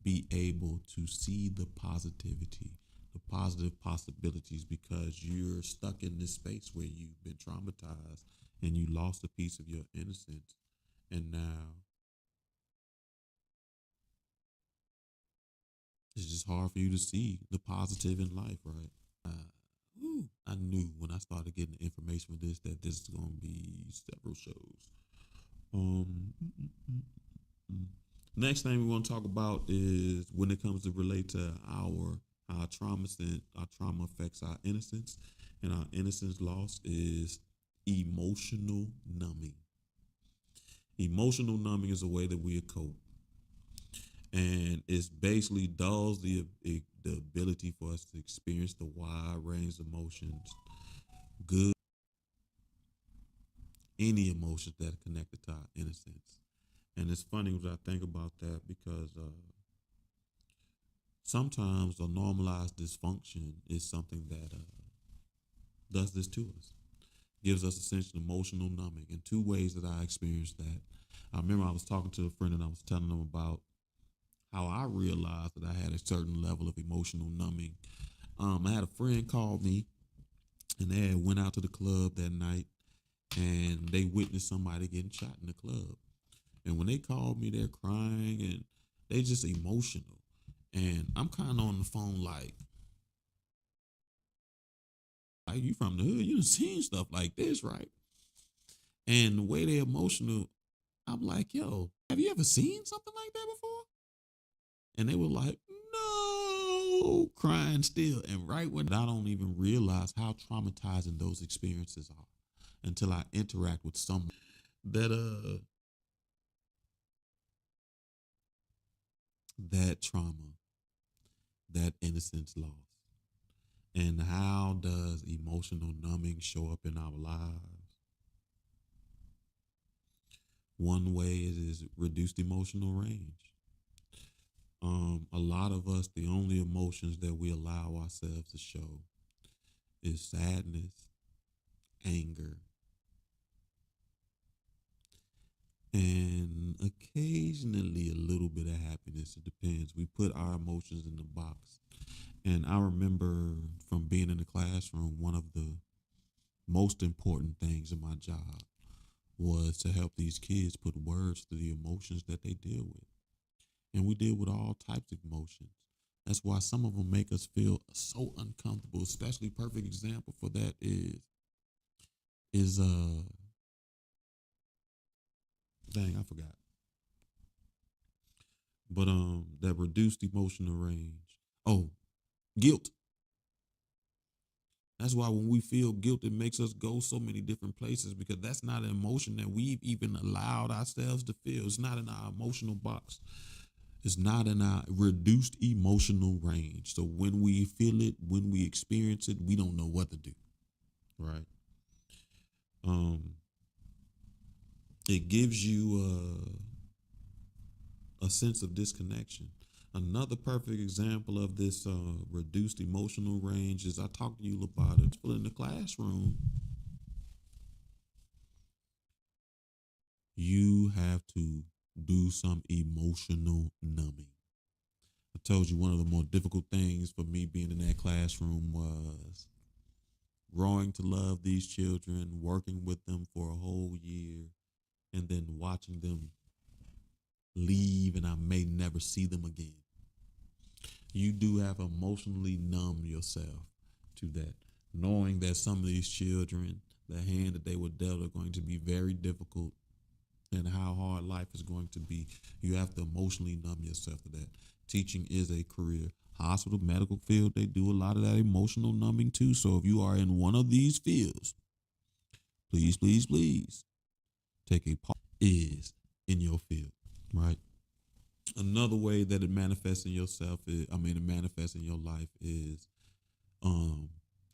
be able to see the positivity, the positive possibilities, because you're stuck in this space where you've been traumatized and you lost a piece of your innocence. And now it's just hard for you to see the positive in life, right? I knew when I started getting the information for this that this is going to be several shows. Next thing we want to talk about is when it comes to relate to our trauma affects our innocence, and our innocence loss is emotional numbing. Emotional numbing is a way that we cope, and it's basically dulls the ability for us to experience the wide range of emotions, good, any emotions that are connected to our innocence. And it's funny when I think about that because sometimes a normalized dysfunction is something that does this to us. gives us essentially emotional numbing in two ways that I experienced that. I remember I was talking to a friend and I was telling them about how I realized that I had a certain level of emotional numbing. I had a friend call me and they had went out to the club that night and they witnessed somebody getting shot in the club. And when they called me, they're crying and they just emotional. And I'm kind of on the phone like you from the hood, you done seen stuff like this, right? And the way they're emotional, I'm like, yo, have you ever seen something like that before? And they were like, no, crying still. And right when I don't even realize how traumatizing those experiences are until I interact with someone that that trauma, that innocence lost. And how does emotional numbing show up in our lives? One way is reduced emotional range. A lot of us, the only emotions that we allow ourselves to show is sadness, anger, and occasionally a little bit of happiness. It depends. We put our emotions in the box. And I remember from being in the classroom, one of the most important things in my job was to help these kids put words to the emotions that they deal with. And we deal with all types of emotions. That's why some of them make us feel so uncomfortable. Especially perfect example for that is dang, I forgot. But that reduced emotional range. Oh, guilt. That's why when we feel guilt, it makes us go so many different places because that's not an emotion that we've even allowed ourselves to feel. It's not in our emotional box. It's not in our reduced emotional range. So when we feel it, when we experience it, we don't know what to do. Right. Um, it gives you a sense of disconnection. Another perfect example of this reduced emotional range is I talked to you about it. People in the classroom, you have to do some emotional numbing. I told you one of the more difficult things for me being in that classroom was growing to love these children, working with them for a whole year, and then watching them leave and I may never see them again. You do have to emotionally numb yourself to that, knowing that some of these children, the hand that they were dealt are going to be very difficult and how hard life is going to be. You have to emotionally numb yourself to that. Teaching is a career. Hospital, medical field, they do a lot of that emotional numbing too. So if you are in one of these fields, please, please, please take a part is in your field, right? Another way that it manifests in yourself is, it manifests in your life is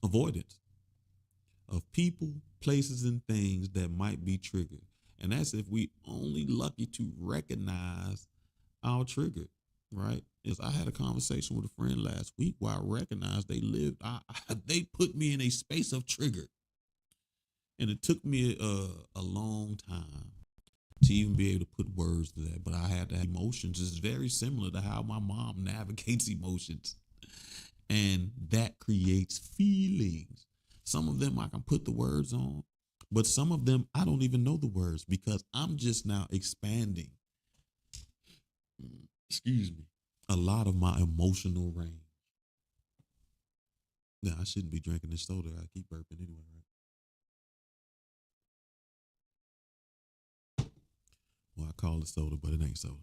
avoidance of people, places, and things that might be triggered. And that's if we only lucky to recognize our trigger, right? Is I had a conversation with a friend last week where I recognized they put me in a space of trigger. And it took me a long time to even be able to put words to that. But I had to have emotions. It's very similar to how my mom navigates emotions. And that creates feelings. Some of them I can put the words on, but some of them I don't even know the words because I'm just now expanding, excuse me, a lot of my emotional range. Now, I shouldn't be drinking this soda. I keep burping anyway, right? Well, I call it soda, but it ain't soda.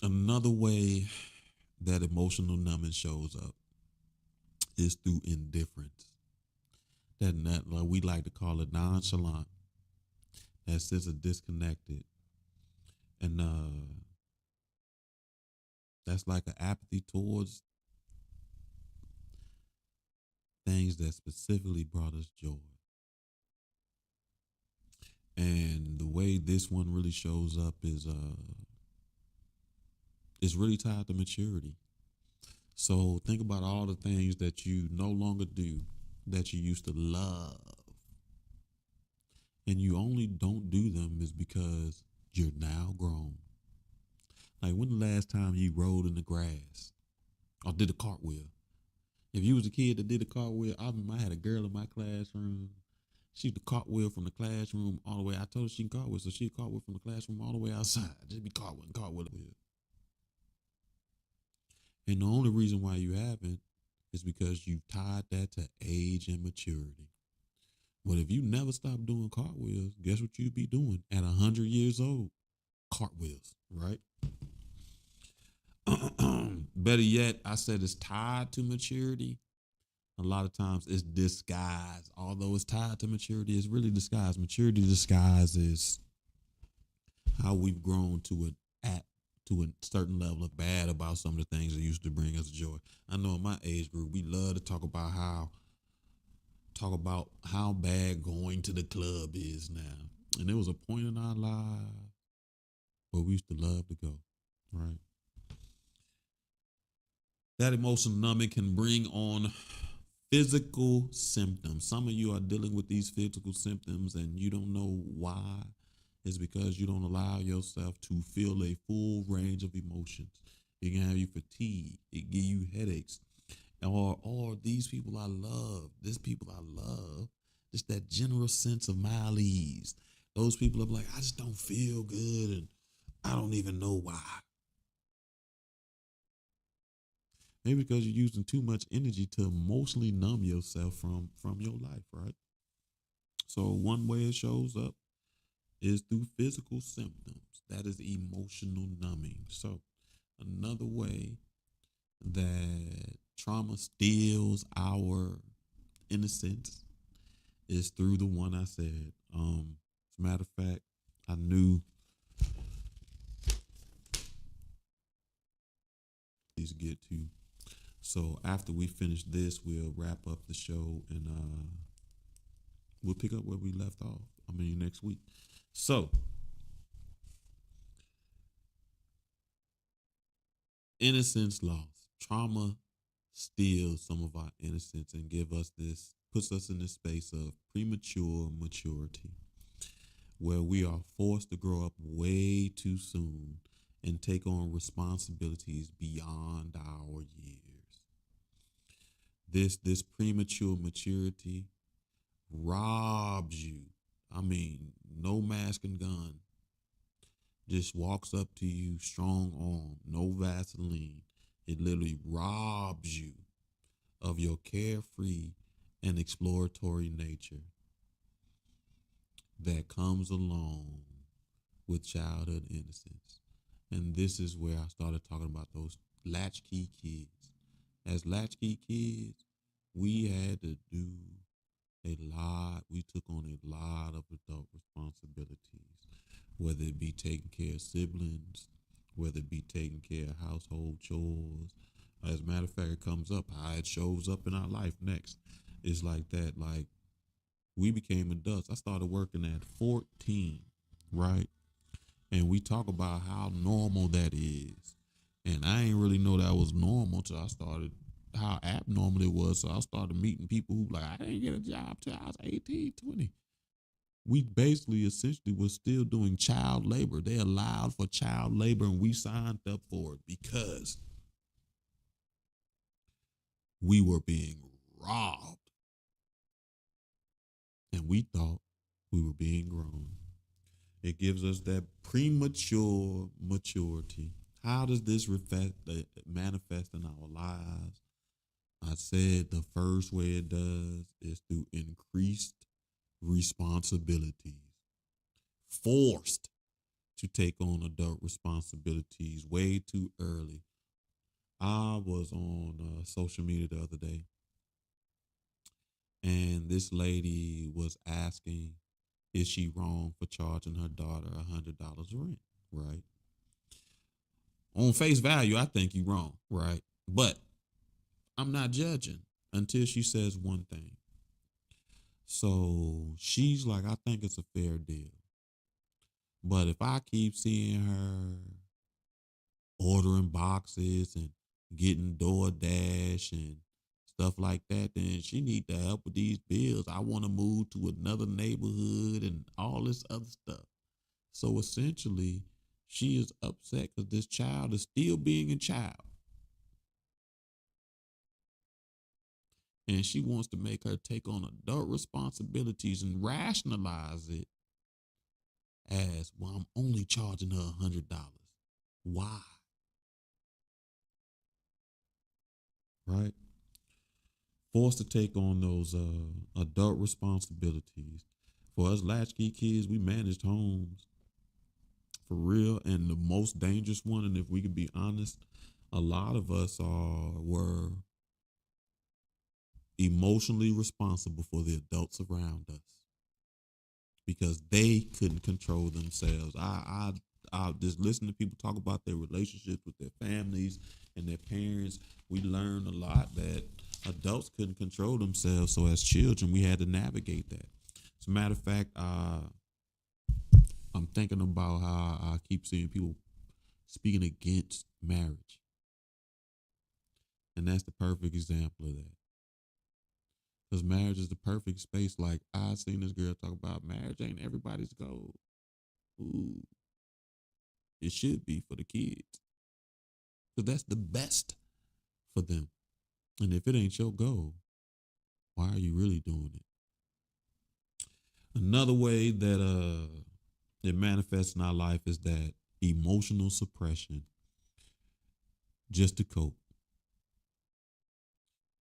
Another way that emotional numbing shows up is through indifference. That like we like to call it nonchalant. That sense of disconnected, and that's like an apathy towards things that specifically brought us joy. And the way this one really shows up is really tied to maturity. So think about all the things that you no longer do that you used to love. And you only don't do them is because you're now grown. Like when the last time you rolled in the grass or did a cartwheel? If you was a kid that did a cartwheel, I remember I had a girl in my classroom. She used to cartwheel from the classroom all the way. I told her she can cartwheel, so she cartwheel from the classroom all the way outside. Just be cartwheeling. And the only reason why you haven't is because you've tied that to age and maturity. But if you never stop doing cartwheels, guess what you'd be doing at 100 years old? Cartwheels, right? Better yet, I said it's tied to maturity. A lot of times it's disguised. Although it's tied to maturity, it's really disguised. Maturity disguises how we've grown to a certain level of bad about some of the things that used to bring us joy. I know in my age group, we love to talk about how bad going to the club is now. And there was a point in our lives where we used to love to go, right? That emotional numbing can bring on physical symptoms. Some of you are dealing with these physical symptoms and you don't know why. It's because you don't allow yourself to feel a full range of emotions. It can have you fatigued. It give you headaches. Or these people I love, this people I love, just that general sense of malaise. Those people are like, I just don't feel good and I don't even know why. Maybe because you're using too much energy to emotionally numb yourself from your life, right? So one way it shows up is through physical symptoms. That is emotional numbing. So another way that trauma steals our innocence is through the one I said. As a matter of fact, I knew these get to. So after we finish this, we'll wrap up the show and we'll pick up where we left off. Next week. So innocence lost. Trauma steals some of our innocence and puts us in this space of premature maturity where we are forced to grow up way too soon and take on responsibilities beyond our years. This premature maturity robs you. No mask and gun. Just walks up to you, strong arm, no Vaseline. It literally robs you of your carefree and exploratory nature that comes along with childhood innocence. And this is where I started talking about those latchkey kids. As latchkey kids, we had to do we took on a lot of adult responsibilities, whether it be taking care of siblings, whether it be taking care of household chores. As a matter of fact, it comes up how it shows up in our life next. It's like that. Like we became adults. I started working at 14, right? And we talk about how normal that is. And I ain't really know that was normal till I started how abnormal it was. So I started meeting people who like, I didn't get a job till I was 18, 20. We basically essentially was still doing child labor. They allowed for child labor and we signed up for it because we were being robbed. And we thought we were being grown. It gives us that premature maturity. How does this manifest in our lives? I said the first way it does is through increased responsibilities. Forced to take on adult responsibilities way too early. I was on social media the other day, and this lady was asking, is she wrong for charging her daughter $100 rent, right? On face value, I think you're wrong, right? But I'm not judging until she says one thing. So she's like, I think it's a fair deal. But if I keep seeing her ordering boxes and getting DoorDash and stuff like that, then she need the help with these bills. I want to move to another neighborhood and all this other stuff. So essentially, she is upset because this child is still being a child. And she wants to make her take on adult responsibilities and rationalize it as, well, I'm only charging her $100. Why? Right? Forced to take on those adult responsibilities. For us latchkey kids, we managed homes for real. And the most dangerous one, and if we could be honest, a lot of us were emotionally responsible for the adults around us because they couldn't control themselves. I just listen to people talk about their relationships with their families and their parents. We learned a lot that adults couldn't control themselves. So as children, we had to navigate that. As a matter of fact, I'm thinking about how I keep seeing people speaking against marriage. And that's the perfect example of that. Because marriage is the perfect space. Like I seen this girl talk about marriage ain't everybody's goal. Ooh. It should be for the kids. Because that's the best for them. And if it ain't your goal, why are you really doing it? Another way that it manifests in our life is that emotional suppression just to cope.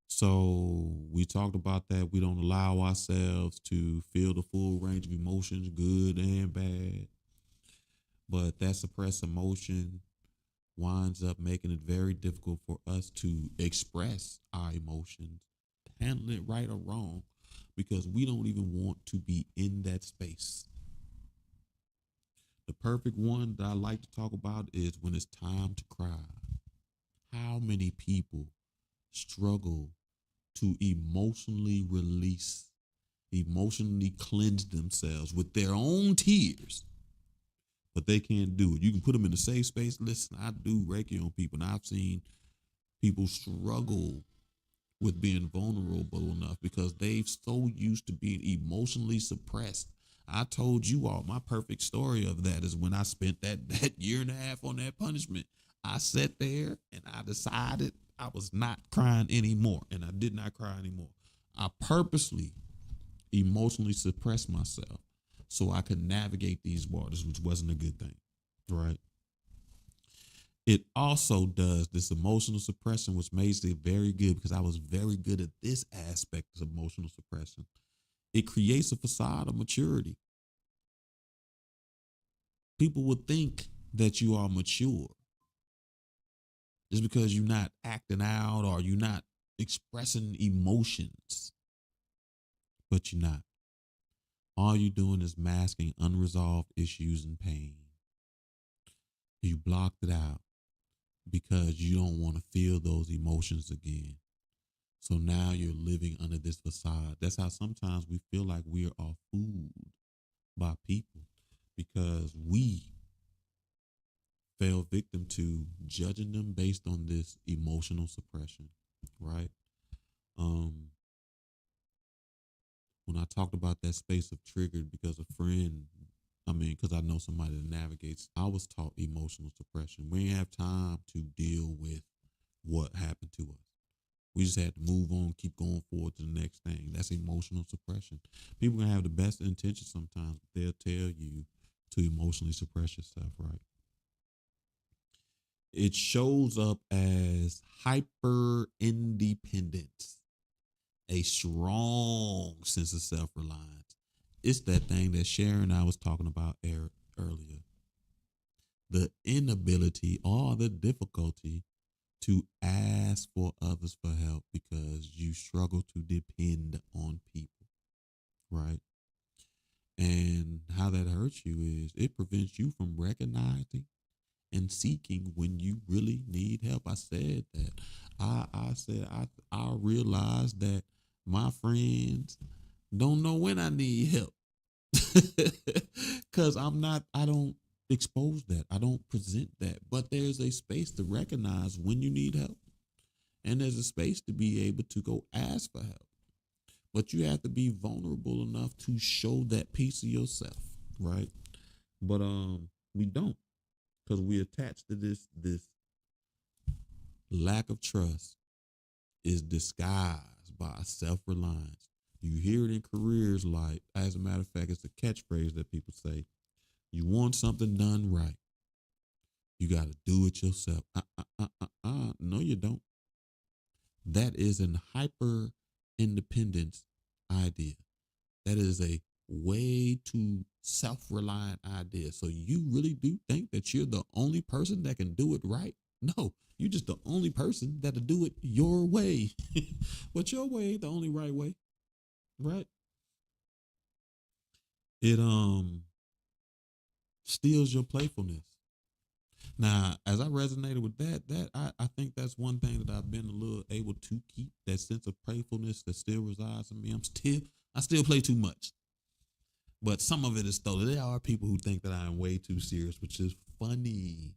So we talked about that. We don't allow ourselves to feel the full range of emotions, good and bad. But that suppressed emotion winds up making it very difficult for us to express our emotions, handle it right or wrong, because we don't even want to be in that space. The perfect one that I like to talk about is when it's time to cry. How many people struggle to emotionally release, emotionally cleanse themselves with their own tears, but they can't do it. You can put them in a safe space. Listen, I do Reiki on people, and I've seen people struggle with being vulnerable enough because they've so used to being emotionally suppressed. I told you all my perfect story of that is when I spent that year and a half on that punishment. I sat there and I decided I was not crying anymore, and I did not cry anymore. I purposely emotionally suppressed myself so I could navigate these waters, which wasn't a good thing, right? It also does this emotional suppression, which makes it very good because I was very good at this aspect of emotional suppression. It creates a facade of maturity. People would think that you are mature just because you're not acting out or you're not expressing emotions, but you're not. All you're doing is masking unresolved issues and pain. You blocked it out because you don't want to feel those emotions again. So now you're living under this facade. That's how sometimes we feel like we are fooled by people because we fell victim to judging them based on this emotional suppression, right? When I talked about that space of triggered because because I know somebody that navigates, I was taught emotional suppression. We didn't have time to deal with what happened to us. We just had to move on, keep going forward to the next thing. That's emotional suppression. People can have the best intentions sometimes, but they'll tell you to emotionally suppress yourself, right? It shows up as hyper independence, a strong sense of self-reliance. It's that thing that Sharon and I was talking about earlier. The inability or the difficulty to ask for others for help because you struggle to depend on people, right? And how that hurts you is it prevents you from recognizing and seeking when you really need help. I said that. I realized that my friends don't know when I need help. Cause I don't expose that. I don't present that. But there's a space to recognize when you need help And there's a space to be able to go ask for help. But you have to be vulnerable enough to show that piece of yourself, right? But we don't, because we attached to this lack of trust is disguised by self-reliance. You hear it in careers like, as a matter of fact, it's a catchphrase that people say, you want something done right, you got to do it yourself. No, you don't. That is an hyper independence idea. That is a way too self-reliant idea. So you really do think that you're the only person that can do it right? No, you're just the only person that'll do it your way. But your way ain't the only right way, right? It steals your playfulness. Now, as I resonated with I think that's one thing that I've been a little able to keep, that sense of playfulness that still resides in me. I still play too much. But some of it is stolen. There are people who think that I am way too serious, which is funny.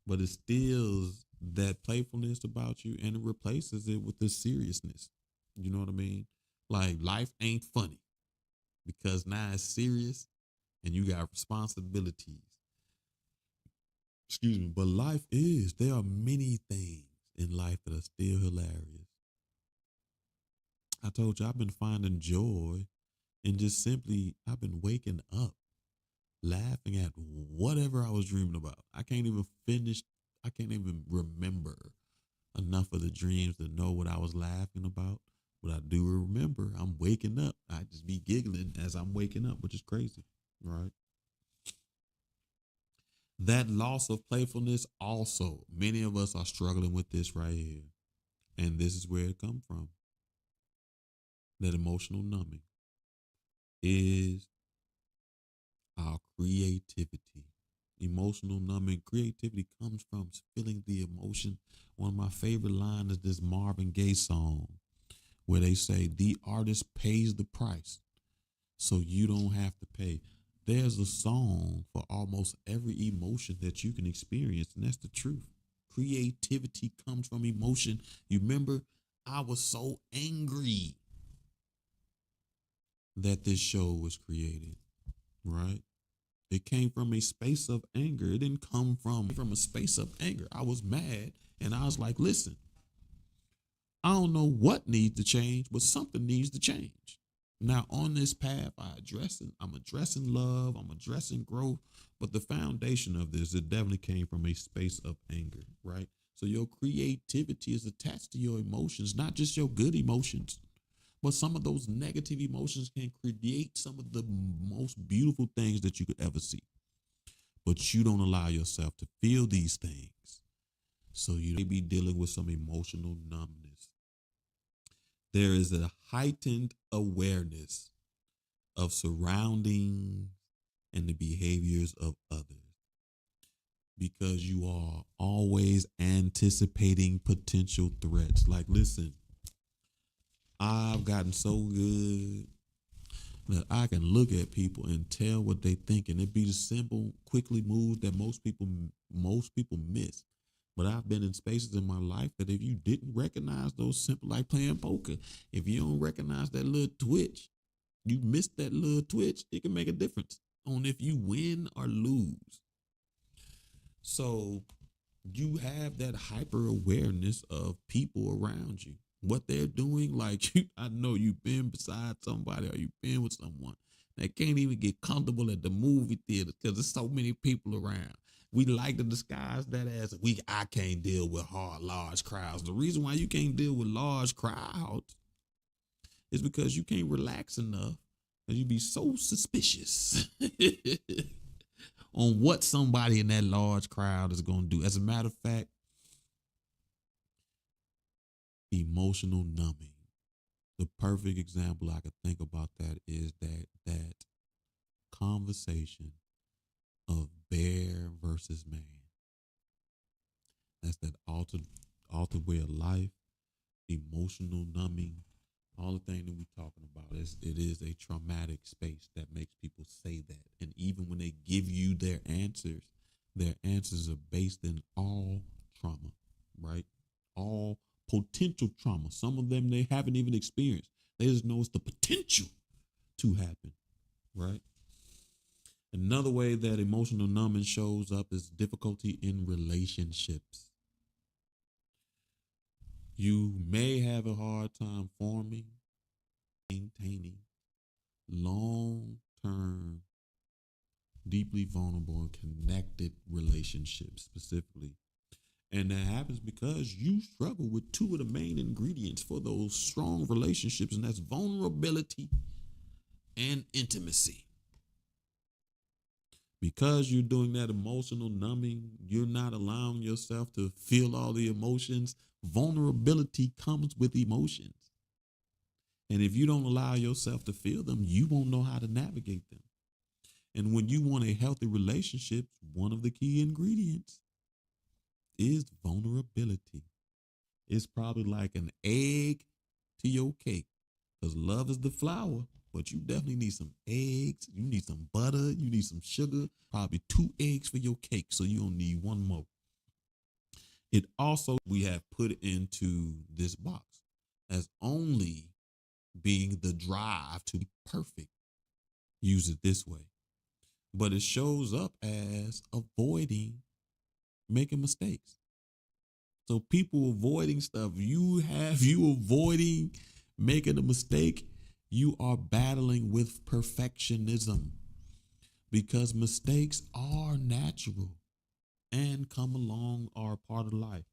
But it steals that playfulness about you and it replaces it with this seriousness. You know what I mean? Like, life ain't funny because now it's serious and you got responsibilities. Excuse me, but life is. There are many things in life that are still hilarious. I told you I've been finding joy in just simply, I've been waking up laughing at whatever I was dreaming about. I can't even remember enough of the dreams to know what I was laughing about. But I do remember I'm waking up. I just be giggling as I'm waking up, which is crazy, right? That loss of playfulness also, many of us are struggling with this right here. And this is where it comes from. That emotional numbing is our creativity. Emotional numbing, creativity comes from feeling the emotion. One of my favorite lines is this Marvin Gaye song where they say, the artist pays the price so you don't have to pay. There's a song for almost every emotion that you can experience, and that's the truth. Creativity comes from emotion. You remember, I was so angry that this show was created, right? It came from a space of anger. It didn't come from a space of anger. I was mad, and I was like, listen, I don't know what needs to change, but something needs to change. Now, on this path, I'm addressing love, I'm addressing growth, but the foundation of this, it definitely came from a space of anger, right? So your creativity is attached to your emotions, not just your good emotions, but some of those negative emotions can create some of the most beautiful things that you could ever see. But you don't allow yourself to feel these things. So you may be dealing with some emotional numbness. There is a heightened awareness of surroundings and the behaviors of others because you are always anticipating potential threats. Like, listen, I've gotten so good that I can look at people and tell what they think, and it be the simple, quickly moves that most people miss. But I've been in spaces in my life that if you didn't recognize those simple, like playing poker, if you don't recognize that little twitch, you missed that little twitch, it can make a difference on if you win or lose. So you have that hyper awareness of people around you, what they're doing. Like, I know you've been beside somebody or you've been with someone that can't even get comfortable at the movie theater because there's so many people around. We like to disguise that as I can't deal with large crowds. The reason why you can't deal with large crowds is because you can't relax enough and you be so suspicious on what somebody in that large crowd is going to do. As a matter of fact, emotional numbing. The perfect example I could think about that is that conversation of bear versus man. That's that altered way of life, emotional numbing, all the things that we're talking about. It is a traumatic space that makes people say that. And even when they give you their answers are based in all trauma, right? All potential trauma. Some of them they haven't even experienced. They just know it's the potential to happen, right? Another way that emotional numbing shows up is difficulty in relationships. You may have a hard time forming, maintaining long-term, deeply vulnerable and connected relationships specifically. And that happens because you struggle with two of the main ingredients for those strong relationships, and that's vulnerability and intimacy. Because you're doing that emotional numbing, you're not allowing yourself to feel all the emotions. Vulnerability comes with emotions. And if you don't allow yourself to feel them, you won't know how to navigate them. And when you want a healthy relationship, one of the key ingredients is vulnerability. It's probably like an egg to your cake, because love is the flour, but you definitely need some eggs. You need some butter. You need some sugar, probably 2 eggs for your cake. So you don't need one more. It also, we have put into this box as only being the drive to be perfect. Use it this way. But it shows up as avoiding making mistakes. So people avoiding stuff, you avoiding making a mistake, you are battling with perfectionism, because mistakes are natural and come along, are part of life.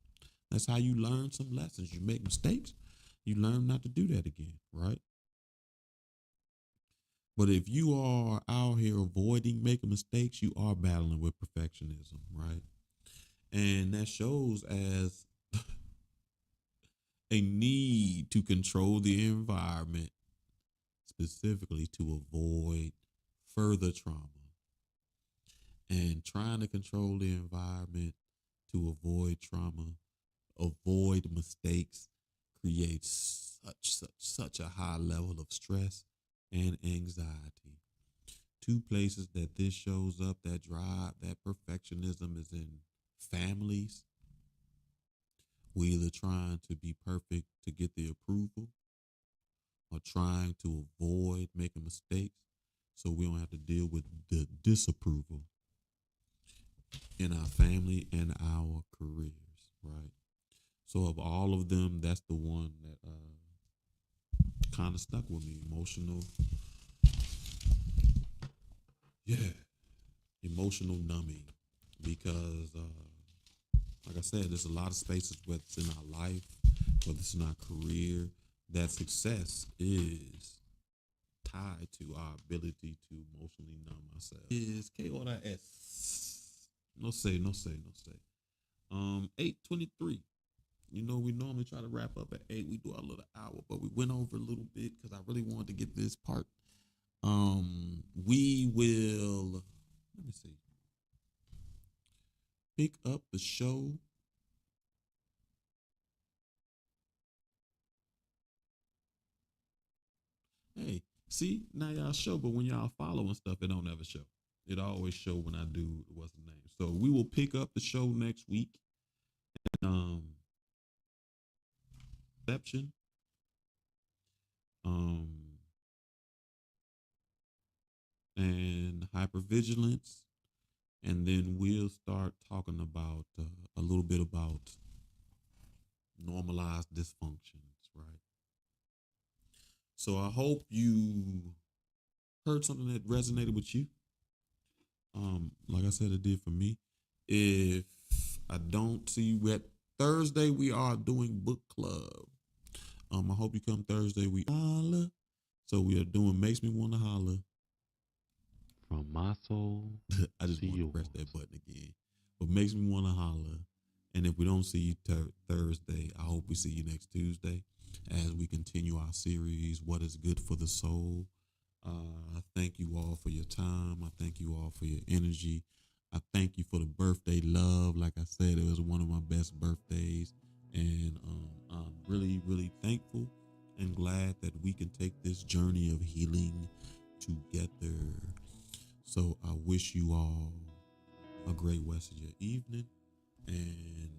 That's how you learn some lessons. You make mistakes, you learn not to do that again, right? But if you are out here avoiding making mistakes, you are battling with perfectionism, right? And that shows as a need to control the environment, specifically to avoid further trauma. And trying to control the environment to avoid trauma, avoid mistakes, creates such a high level of stress and anxiety. 2 places that this shows up, that drive, that perfectionism, is in families. We either trying to be perfect to get the approval, or trying to avoid making mistakes so we don't have to deal with the disapproval in our family and our careers, right? So of all of them, that's the one that kind of stuck with me. Emotional numbing, because like I said, there's a lot of spaces, whether it's in our life, whether it's in our career, that success is tied to our ability to emotionally numb ourselves. Is KOS. No say. 8:23. You know, we normally try to wrap up at 8. We do our little hour, but we went over a little bit because I really wanted to get this part. We will, let me see, pick up the show Hey, see, now y'all show, but when y'all following stuff, it don't ever show. It always show when I do what's the name. So we will pick up the show next week. Perception. And hypervigilance. And then we'll start talking about a little bit about normalized dysfunctions, right? So I hope you heard something that resonated with you. Like I said, it did for me. If I don't see you at Thursday, we are doing book club. I hope you come Thursday. We holla. So we are doing Makes Me Wanna Holla. From my soul. I just want to press that button again. But Makes Me Wanna Holla. And if we don't see you Thursday, I hope we see you next Tuesday as we continue our series, What is Good for the Soul. I thank you all for your time. I thank you all for your energy. I thank you for the birthday love. Like I said, it was one of my best birthdays. And I'm really, really thankful and glad that we can take this journey of healing together. So I wish you all a great rest of your evening, and